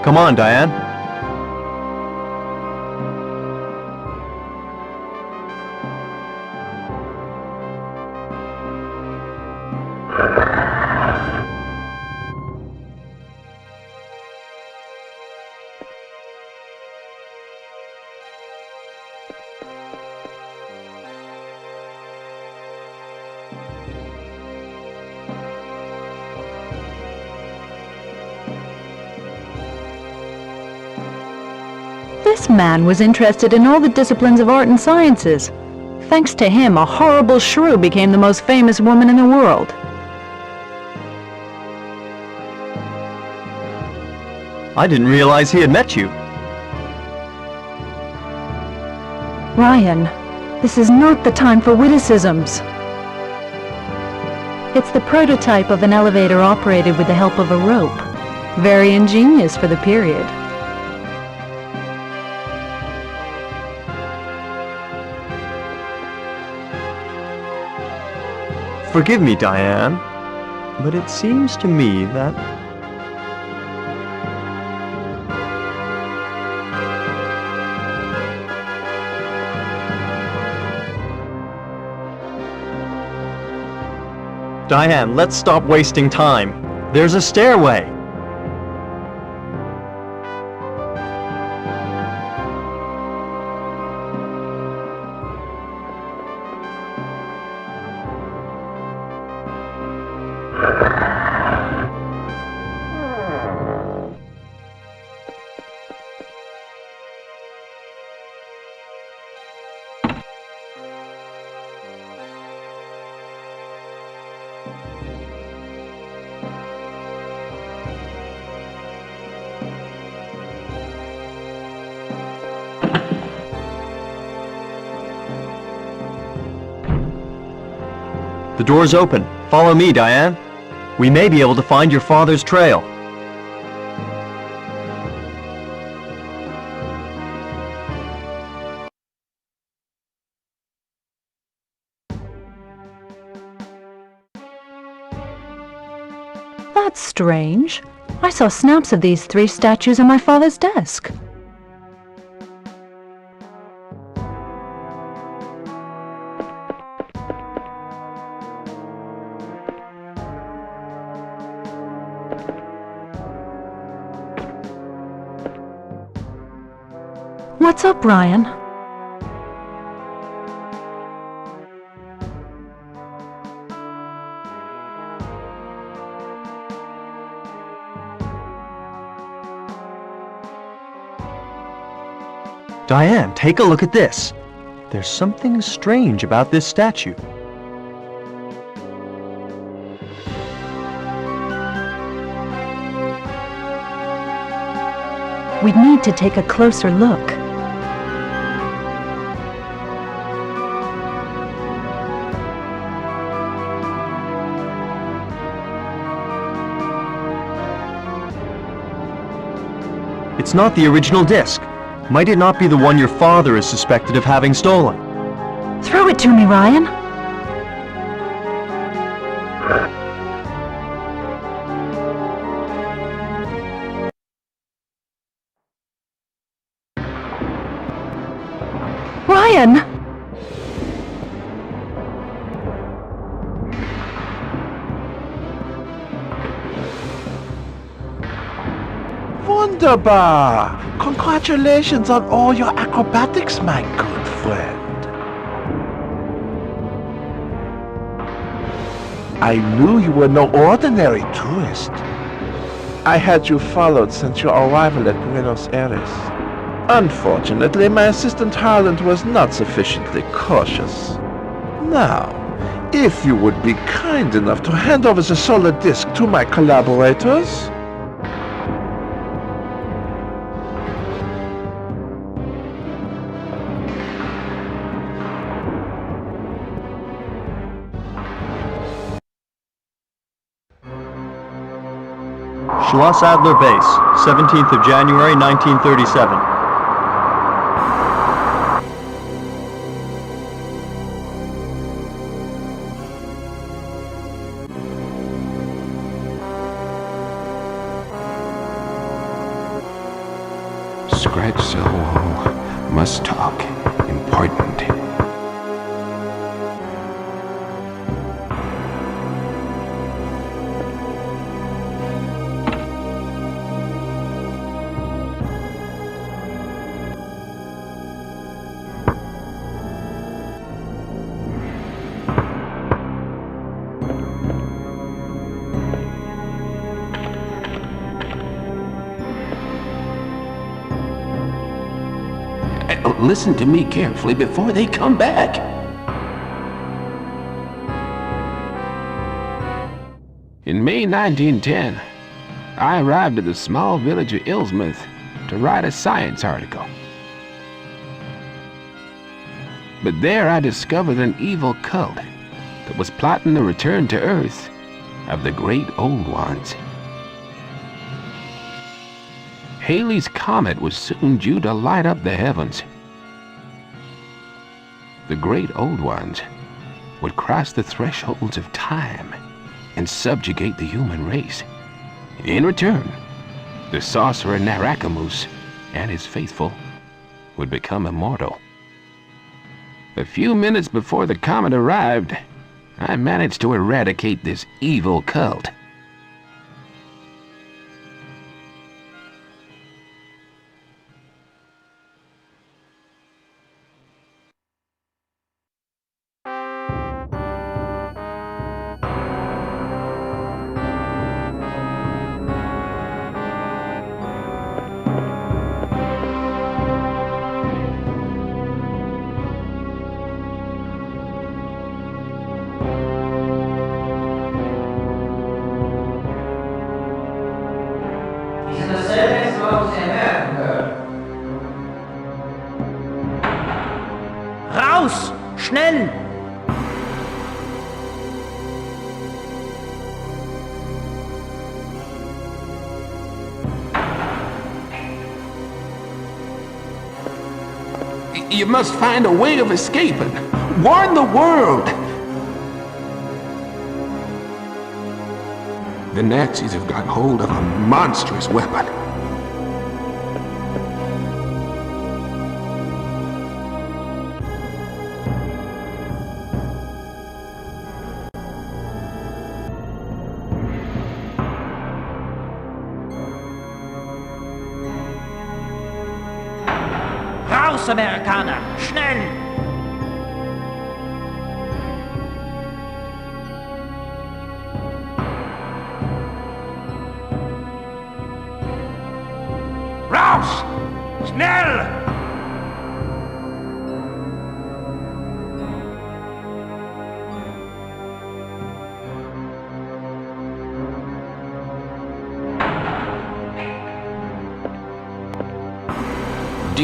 Come on, Diane. This man was interested in all the disciplines of art and sciences. Thanks to him, a horrible shrew became the most famous woman in the world. I didn't realize he had met you. Ryan, this is not the time for witticisms. It's the prototype of an elevator operated with the help of a rope. Very ingenious for the period. Forgive me, Diane, but it seems to me that... Diane, let's stop wasting time. There's a stairway. The door's open. Follow me, Diane. We may be able to find your father's trail. That's strange. I saw snaps of these three statues on my father's desk. What's up, Ryan? Diane, take a look at this. There's something strange about this statue. We need to take a closer look. It's not the original disc. Might it not be the one your father is suspected of having stolen? Throw it to me, Ryan. Ryan! Wunderbar! Congratulations on all your acrobatics, my good friend. I knew you were no ordinary tourist. I had you followed since your arrival at Buenos Aires. Unfortunately, my assistant Harland was not sufficiently cautious. Now, if you would be kind enough to hand over the solar disk to my collaborators... Schloss Adler Base, 17th of January, 1937. Scratch the wall. Must talk. Important. Listen to me carefully before they come back. In May 1910, I arrived at the small village of Ilsmouth to write a science article. But there I discovered an evil cult that was plotting the return to Earth of the Great Old Ones. Halley's Comet was soon due to light up the heavens. The Great Old Ones would cross the thresholds of time and subjugate the human race. In return, the sorcerer Narakamus and his faithful would become immortal. A few minutes before the comet arrived, I managed to eradicate this evil cult. Raus! Schnell! You must find a way of escaping. Warn the world! The Nazis have got hold of a monstrous weapon. Raus, Amerikaner! Schnell! Raus! Schnell!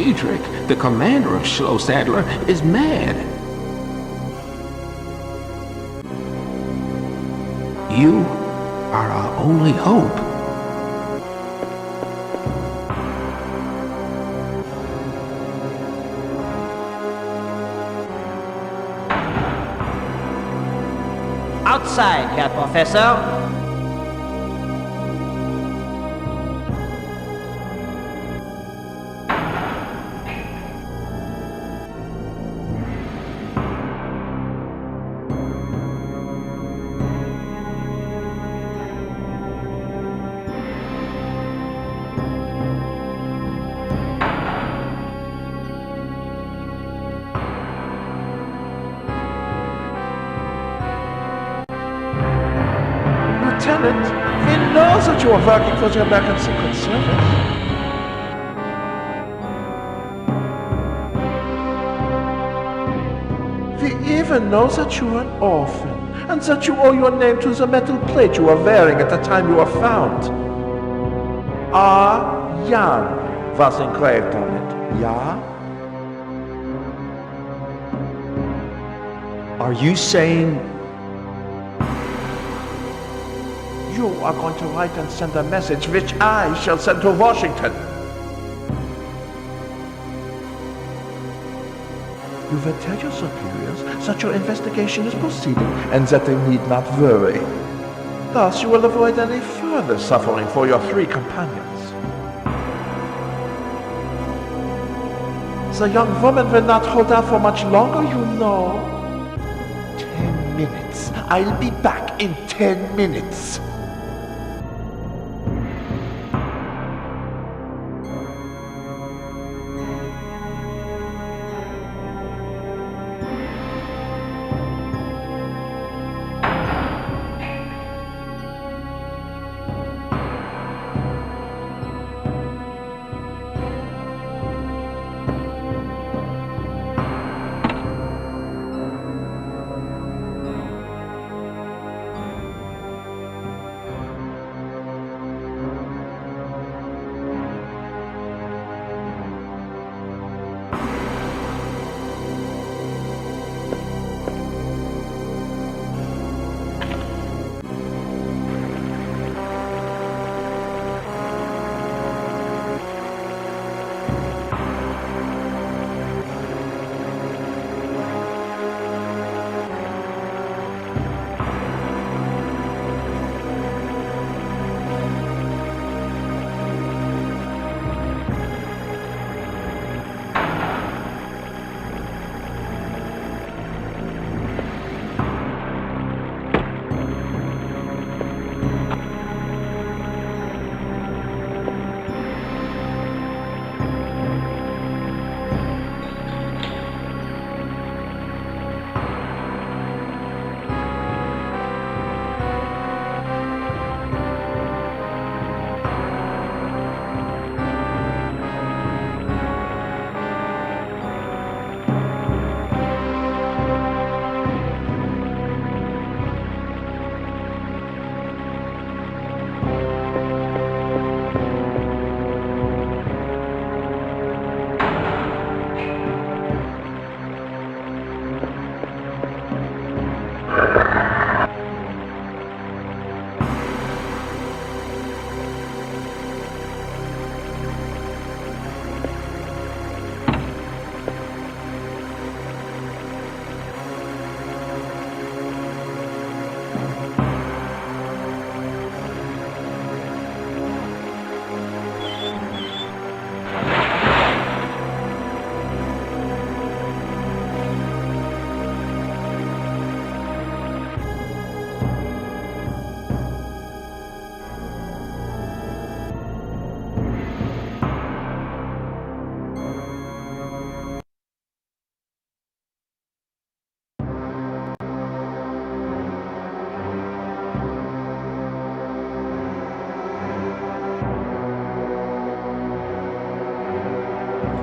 Dietrich, the commander of Schloss Sadler, is mad. You are our only hope. Outside, Herr Professor. Lieutenant, he knows that you are working for the American Secret Service. We even know that you are an orphan, and that you owe your name to the metal plate you were wearing at the time you were found. R. Jan was engraved on it, yeah? Are you saying... You are going to write and send a message which I shall send to Washington. You will tell your superiors that your investigation is proceeding and that they need not worry. Thus you will avoid any further suffering for your 3 companions. The young woman will not hold out for much longer, you know. 10 minutes. I'll be back in 10 minutes.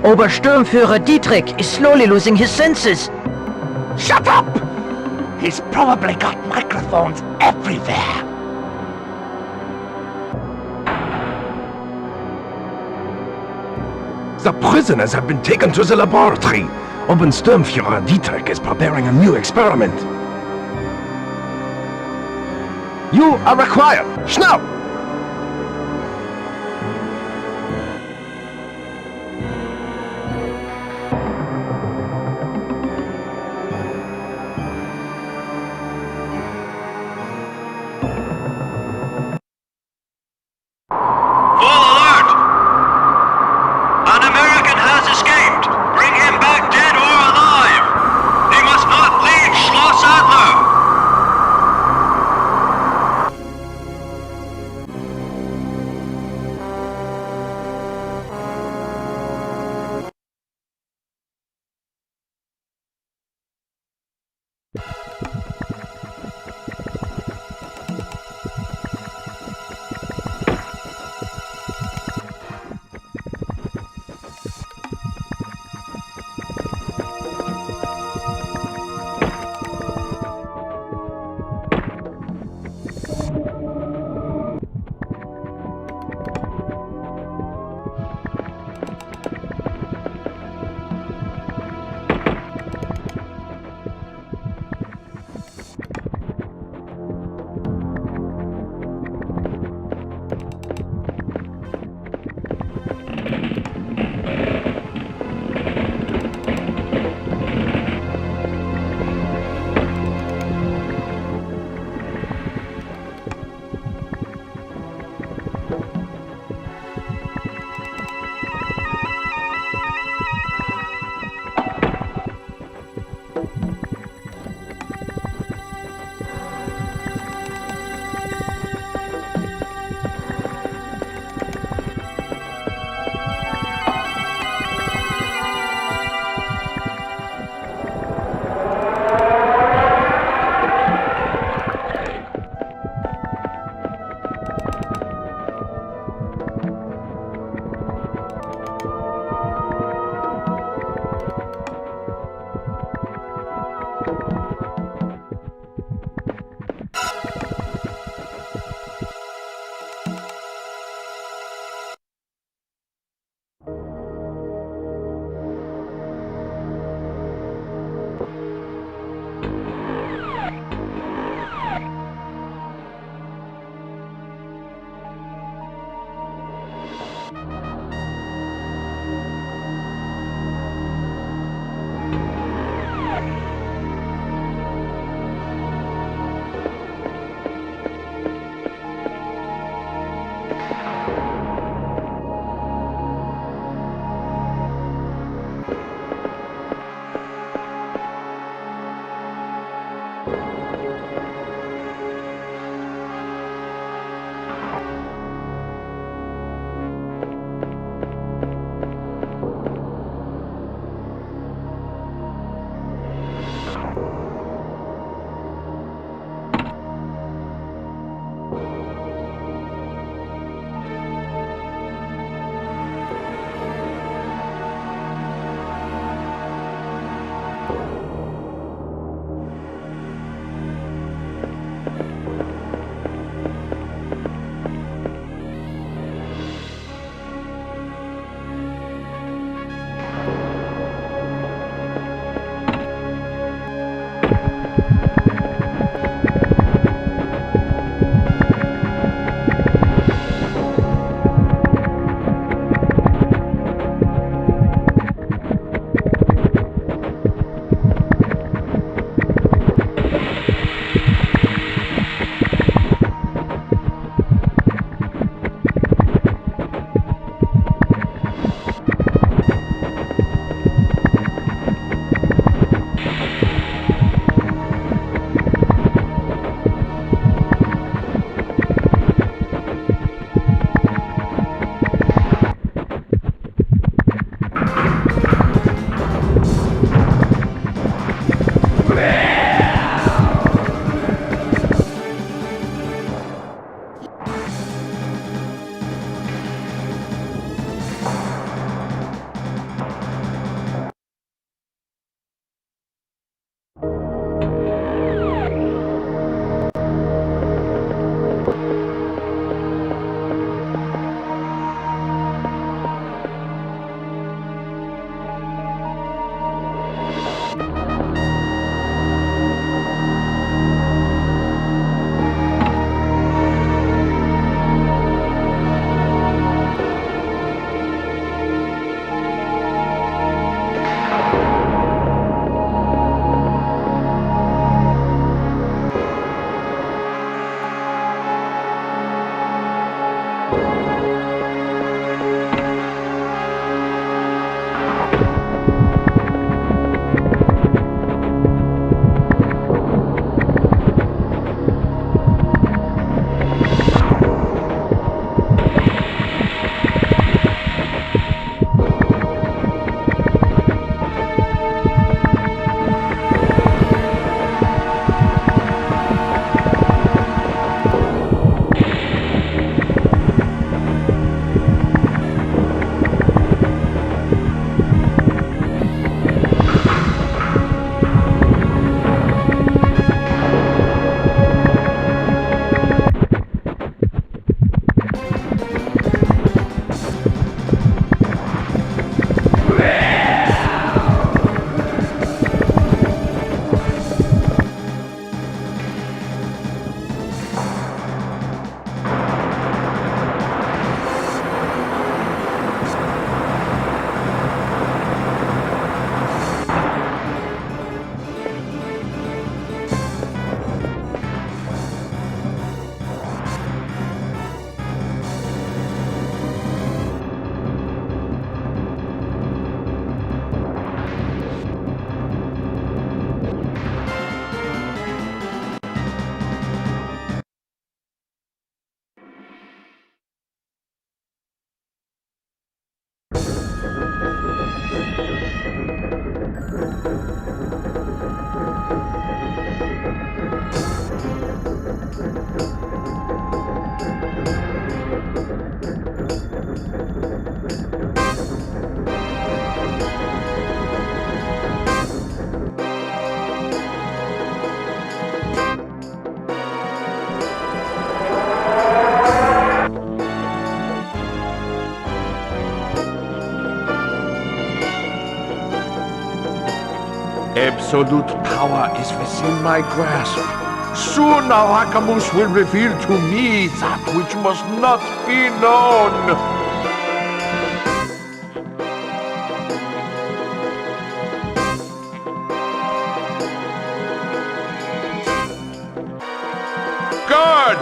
Obersturmführer Dietrich is slowly losing his senses. Shut up! He's probably got microphones everywhere. The prisoners have been taken to the laboratory. Obersturmführer Dietrich is preparing a new experiment. You are required. Schnell! Full alert! An American has escaped. Bring him back dead or alive. He must not leave Schloss Adler. absolute power is within my grasp. Soon Arakamus will reveal to me that which must not be known. Guard!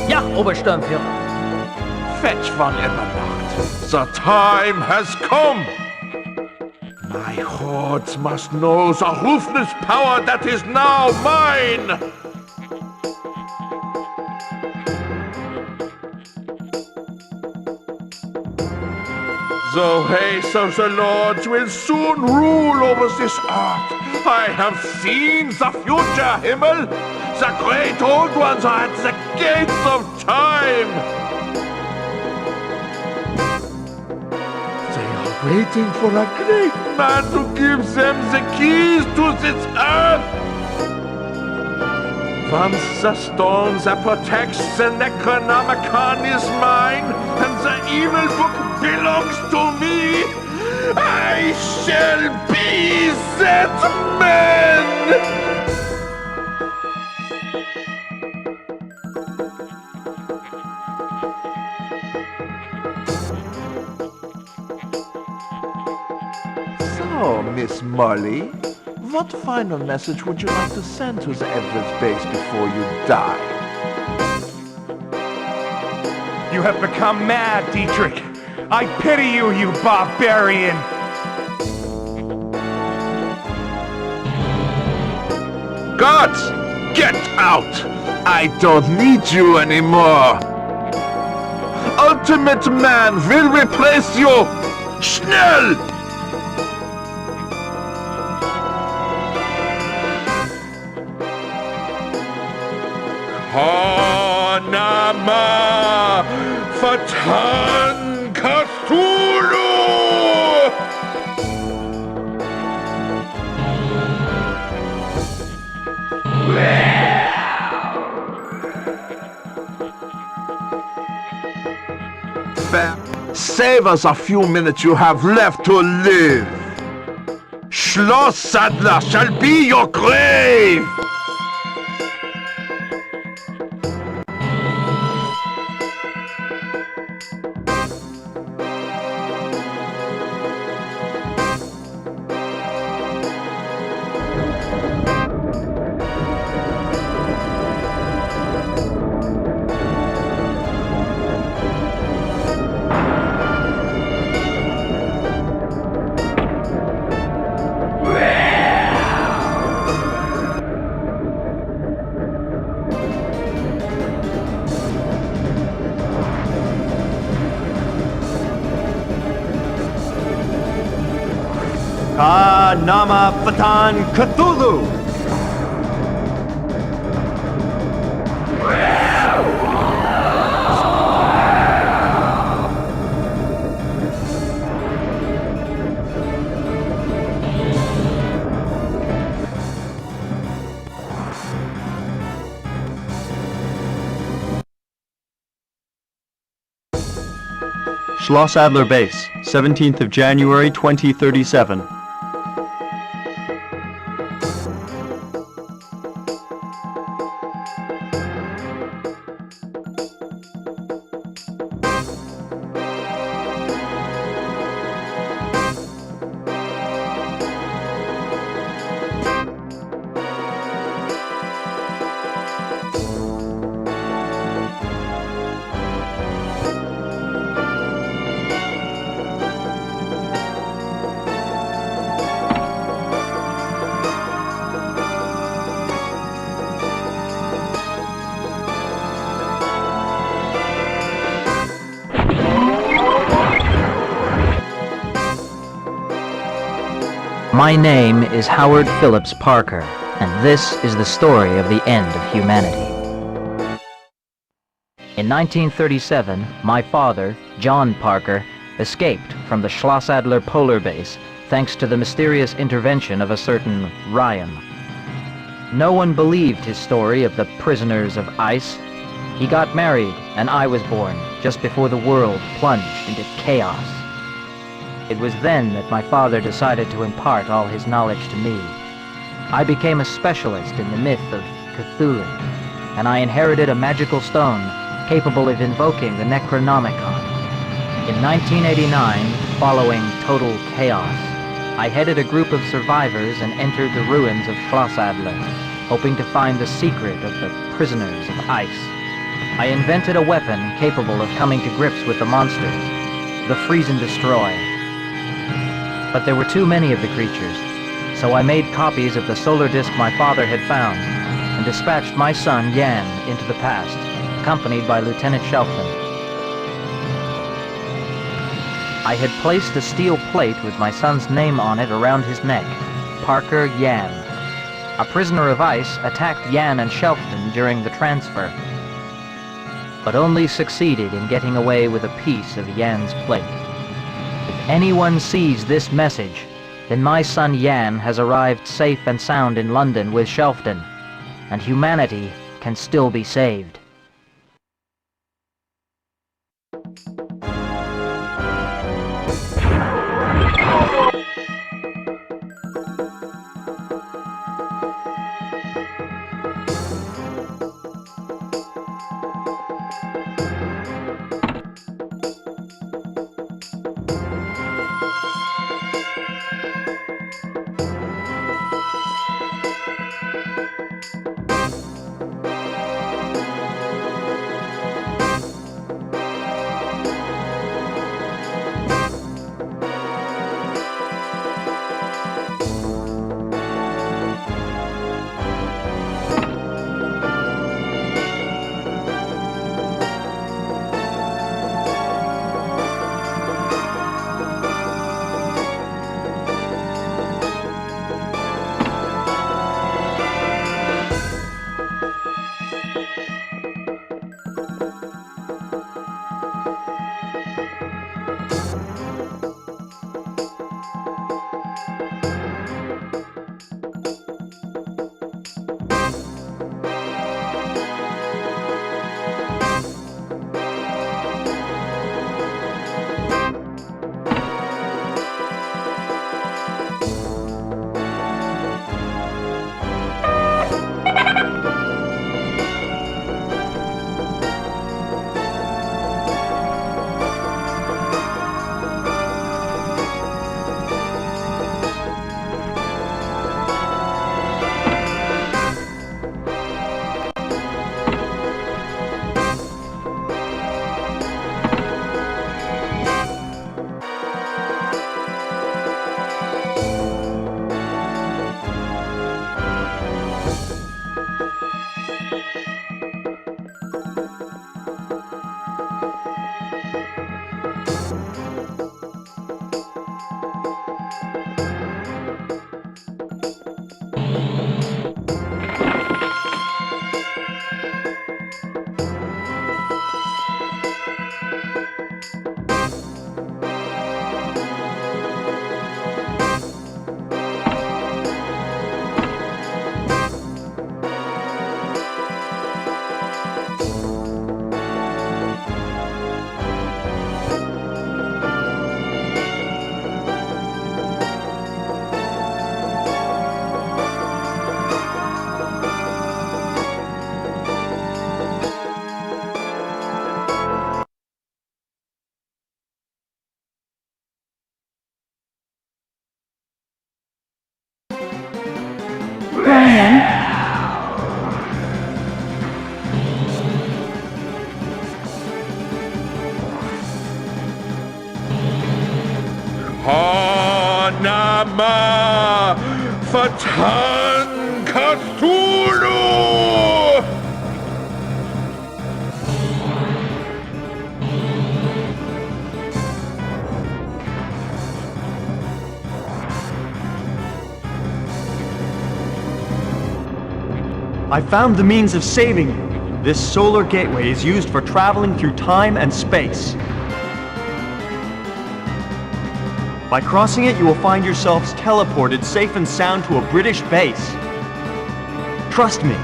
Ja, Obersturmführer. Fetch von Evernacht. The time has come. My hordes must know the ruthless power that is now mine! The race of the Lords will soon rule over this earth. I have seen the future, Himmel! The great old ones are at the gates of time! Waiting for a great man to give them the keys to this earth. Once the stone that protects the Necronomicon is mine, and the evil book belongs to me, I shall be that man! So, Miss Molly, what final message would you like to send to the Everett's base before you die? You have become mad, Dietrich. I pity you, you barbarian. Guards, get out! I don't need you anymore. Ultimate Man will replace you. Schnell! Hanama Fatan Cthulhu! Save us a few minutes you have left to live. Schloss Sadler shall be your grave! Ka Nama Fatan Cthulhu! Schloss Adler Base, 17th of January 2037. My name is Howard Phillips Parker, and this is the story of the end of humanity. In 1937, my father, John Parker, escaped from the Schloss Adler polar base thanks to the mysterious intervention of a certain Ryan. No one believed his story of the prisoners of ice. He got married, and I was born just before the world plunged into chaos. It was then that my father decided to impart all his knowledge to me. I became a specialist in the myth of Cthulhu, and I inherited a magical stone capable of invoking the Necronomicon. In 1989, following total chaos, I headed a group of survivors and entered the ruins of Schloss Adler, hoping to find the secret of the Prisoners of Ice. I invented a weapon capable of coming to grips with the monsters, the Freeze and Destroy. But there were too many of the creatures, so I made copies of the solar disk my father had found and dispatched my son Yan into the past, accompanied by Lieutenant Shelton. I had placed a steel plate with my son's name on it around his neck, Parker Yan. A prisoner of ice attacked Yan and Shelton during the transfer, but only succeeded in getting away with a piece of Yan's plate. If anyone sees this message, then my son Yan has arrived safe and sound in London with Shelton, and humanity can still be saved. Ryan. Hanama Fatan Cthulhu! I found the means of saving you. This solar gateway is used for traveling through time and space. By crossing it, you will find yourselves teleported safe and sound to a British base. Trust me.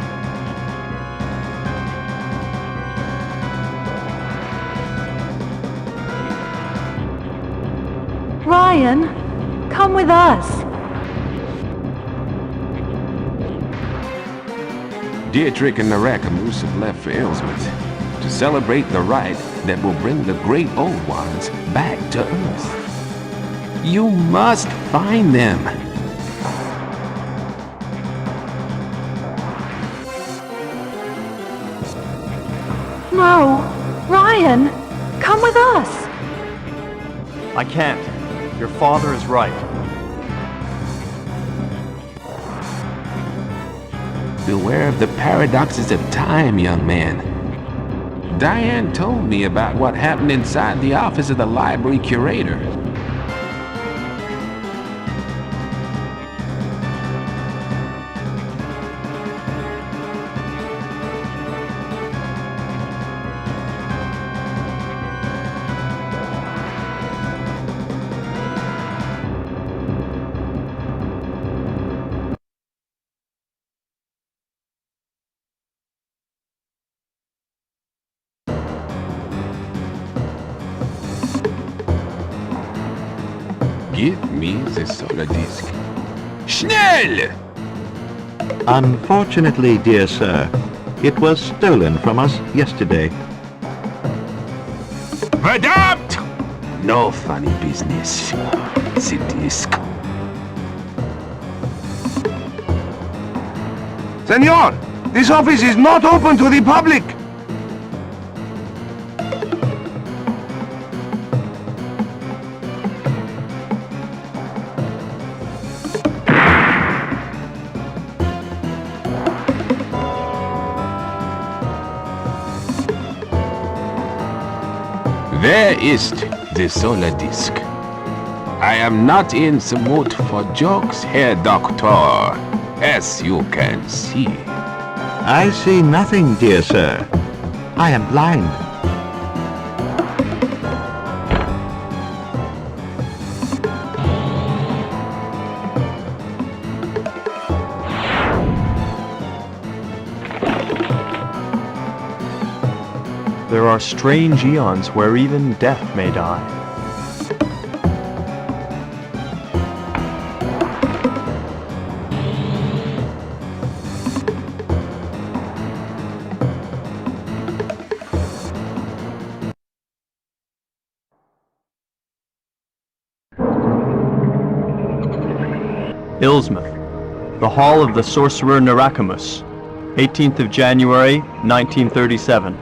Ryan. Ryan, come with us. Dietrich and Narakamus have left for Elsmith to celebrate the rite that will bring the Great Old Ones back to Earth. You must find them. No, Ryan, come with us. I can't. Your father is right. Beware of the paradoxes of time, young man. Diane told me about what happened inside the office of the library curator. Give me the solar disk. Schnell! Unfortunately, dear sir, it was stolen from us yesterday. Verdammt! No funny business. The disk. Senor, this office is not open to the public. Where ist the solar disk? I am not in the mood for jokes, Herr Doctor, as you can see. I see nothing, dear sir. I am blind. There are strange eons where even death may die. Ilsmouth, the Hall of the Sorcerer Narakamus, 18th of January, 1937.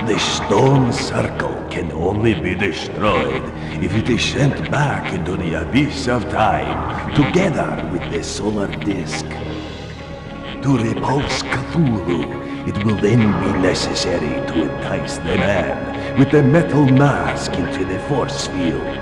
The stone circle can only be destroyed if it is sent back into the abyss of time, together with the solar disk. To repulse Cthulhu, it will then be necessary to entice the man with the metal mask into the force field.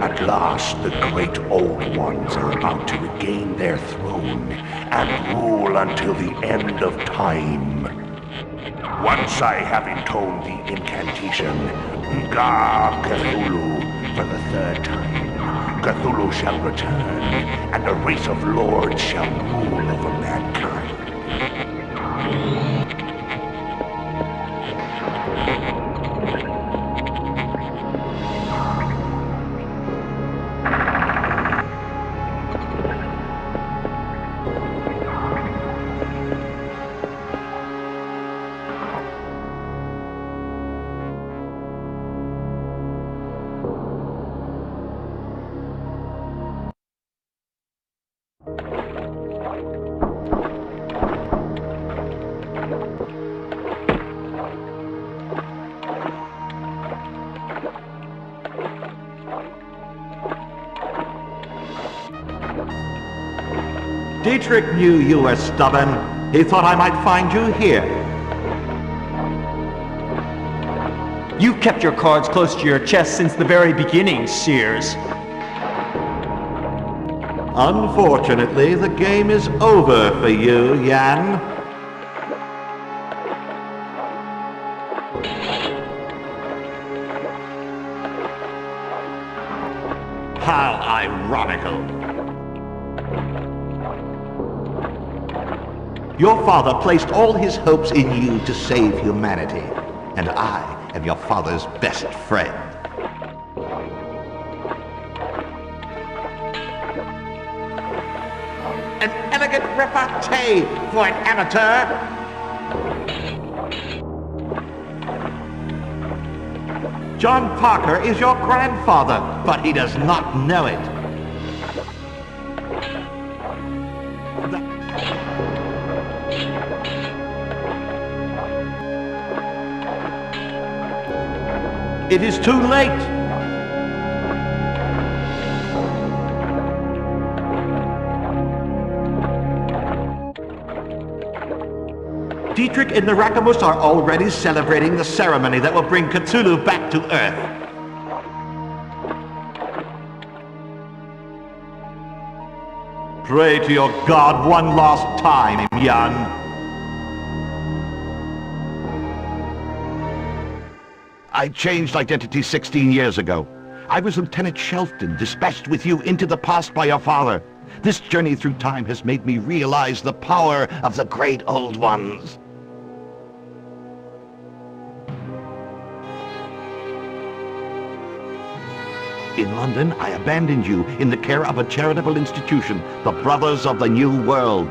At last, the great old ones are about to regain their throne and rule until the end of time. Once I have intoned the incantation, Nga Cthulhu, for the third time, Cthulhu shall return, and a race of lords shall rule over mankind. Dietrich knew you were stubborn. He thought I might find you here. You've kept your cards close to your chest since the very beginning, Sears. Unfortunately, the game is over for you, Jan. How ironical. Your father placed all his hopes in you to save humanity, and I am your father's best friend. An elegant repartee for an amateur. John Parker is your grandfather, but he does not know it. It is too late. Dietrich and the Rakamus are already celebrating the ceremony that will bring Cthulhu back to Earth. Pray to your god one last time, Jan. I changed identity 16 years ago. I was Lieutenant Shelton, dispatched with you into the past by your father. This journey through time has made me realize the power of the great old ones. In London, I abandoned you in the care of a charitable institution, the Brothers of the New World.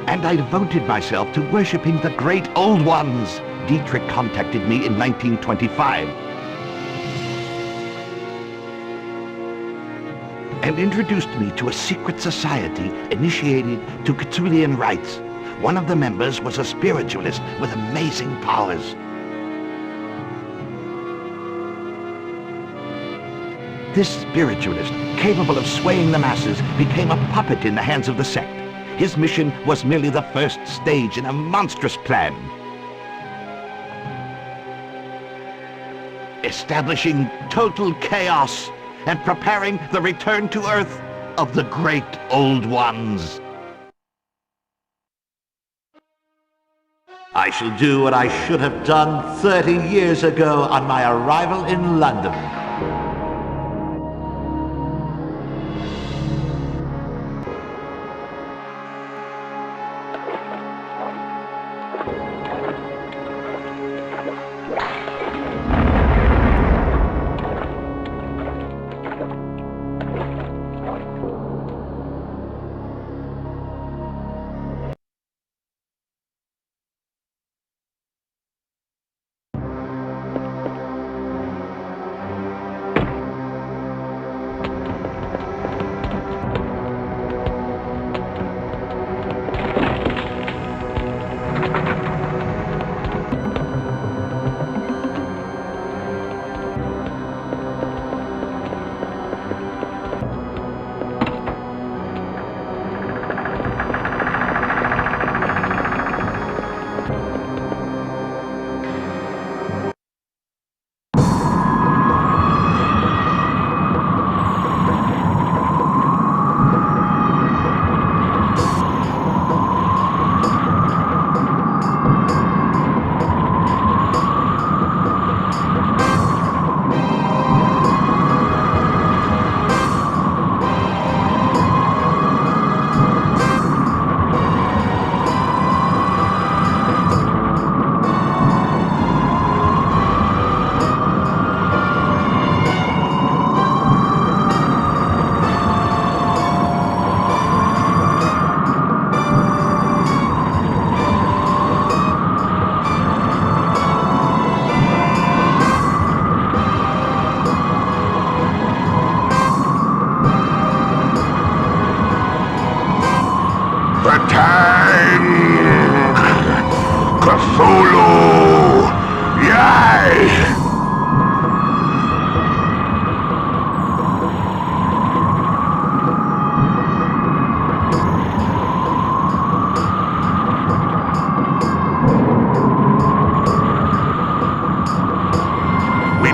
And I devoted myself to worshipping the great old ones. Dietrich contacted me in 1925 and introduced me to a secret society initiated to Cthulian rites. One of the members was a spiritualist with amazing powers. This spiritualist, capable of swaying the masses, became a puppet in the hands of the sect. His mission was merely the first stage in a monstrous plan. Establishing total chaos and preparing the return to Earth of the great old ones. I shall do what I should have done 30 years ago on my arrival in London.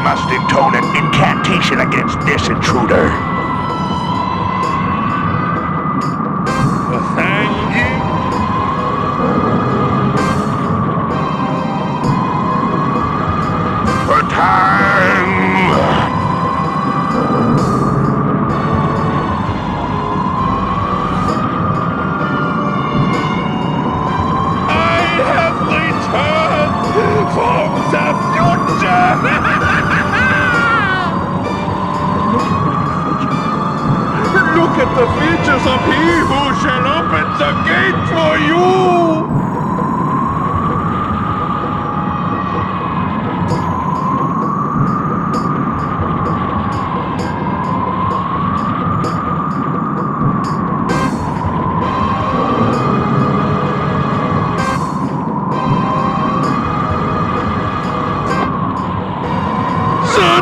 must intone an incantation against this intruder. Thank you. For time. I have returned from the future! Look at the features of he who shall open the gate for you!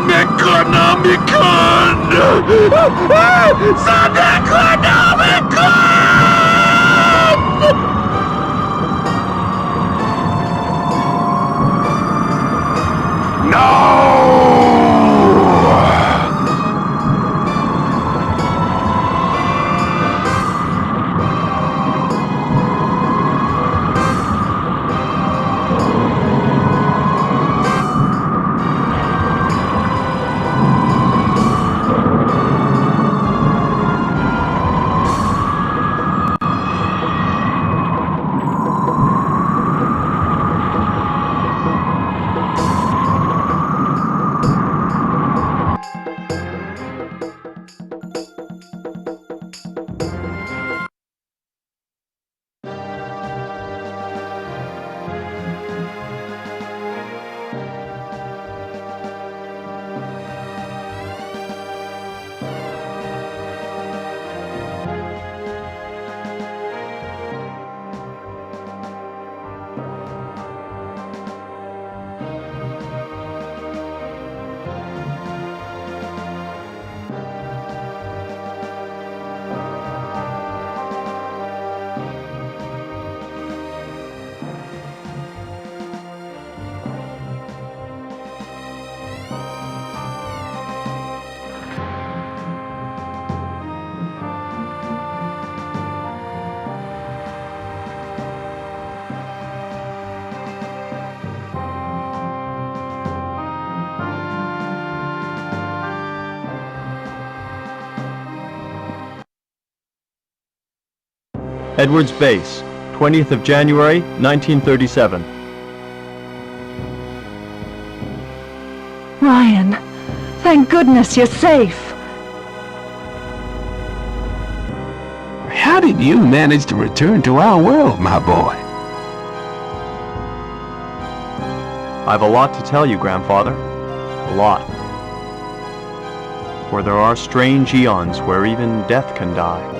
Necronomicon! The Necronomicon! No! Edwards Base, 20th of January, 1937. Ryan, thank goodness you're safe. How did you manage to return to our world, my boy? I've a lot to tell you, Grandfather. A lot. For there are strange eons where even death can die.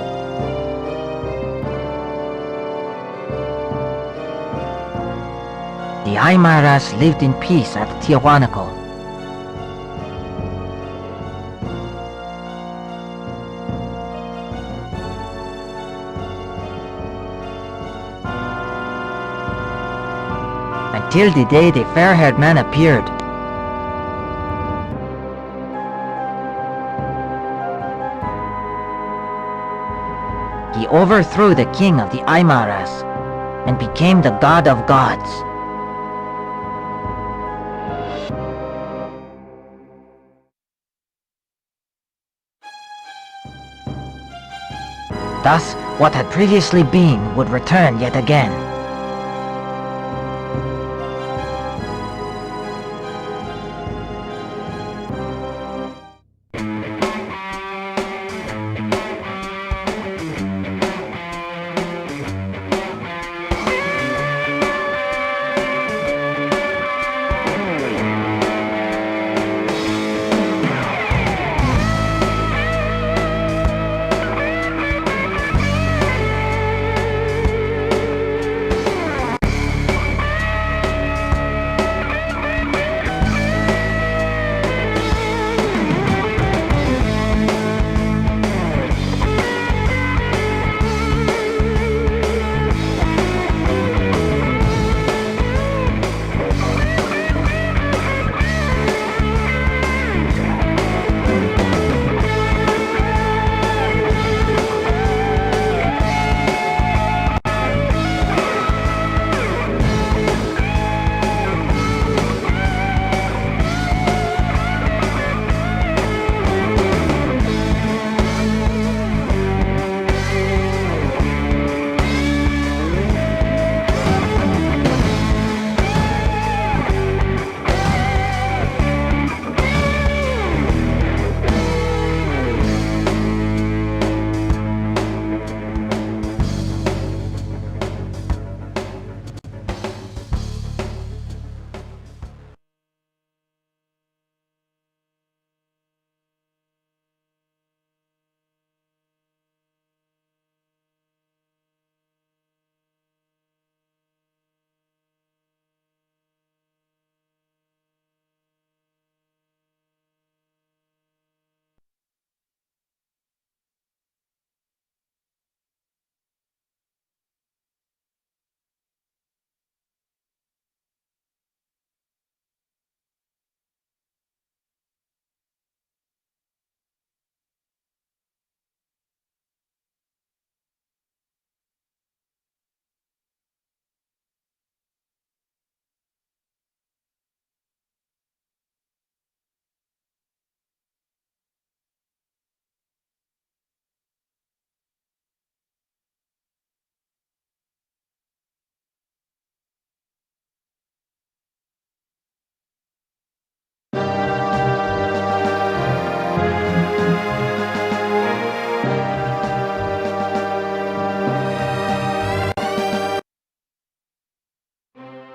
The Aymaras lived in peace at Tiahuanaco. Until the day the fair-haired man appeared. He overthrew the king of the Aymaras and became the god of gods. Thus, what had previously been would return yet again.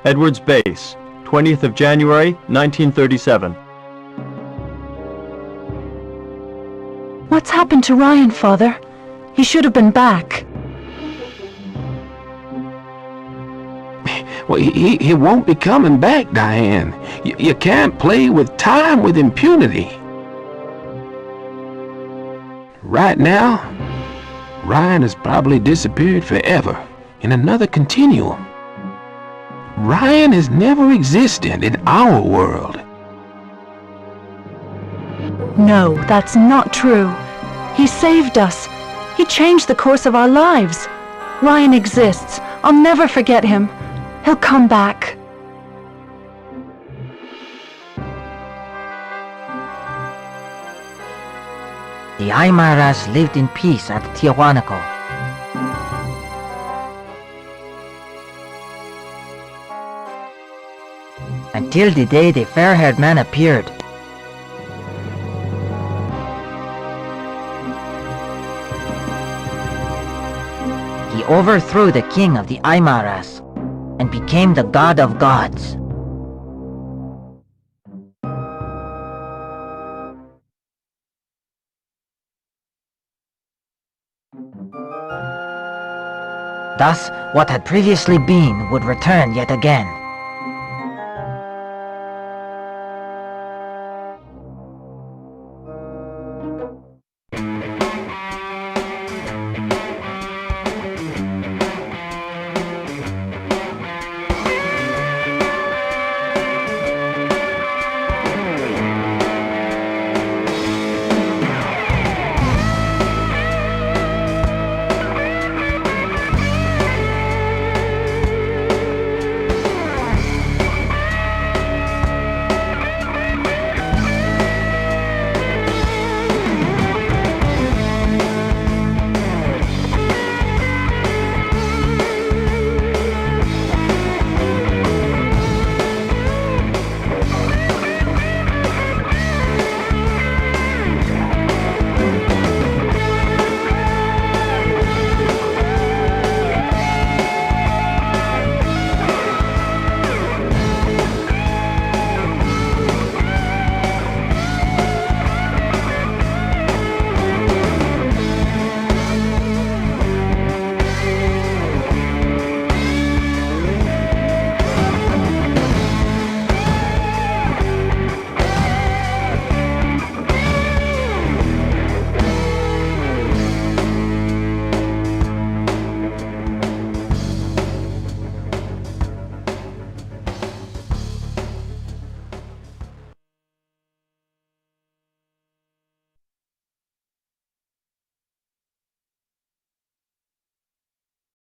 Edwards Base, 20th of January, 1937. What's happened to Ryan, Father? He should have been back. Well, he won't be coming back, Diane. You can't play with time with impunity. Right now, Ryan has probably disappeared forever in another continuum. Ryan has never existed in our world. No, that's not true. He saved us. He changed the course of our lives. Ryan exists. I'll never forget him. He'll come back. The Aymaras lived in peace at Tiahuanaco. Until the day the fair-haired man appeared. He overthrew the king of the Aymaras and became the god of gods. Thus, what had previously been would return yet again.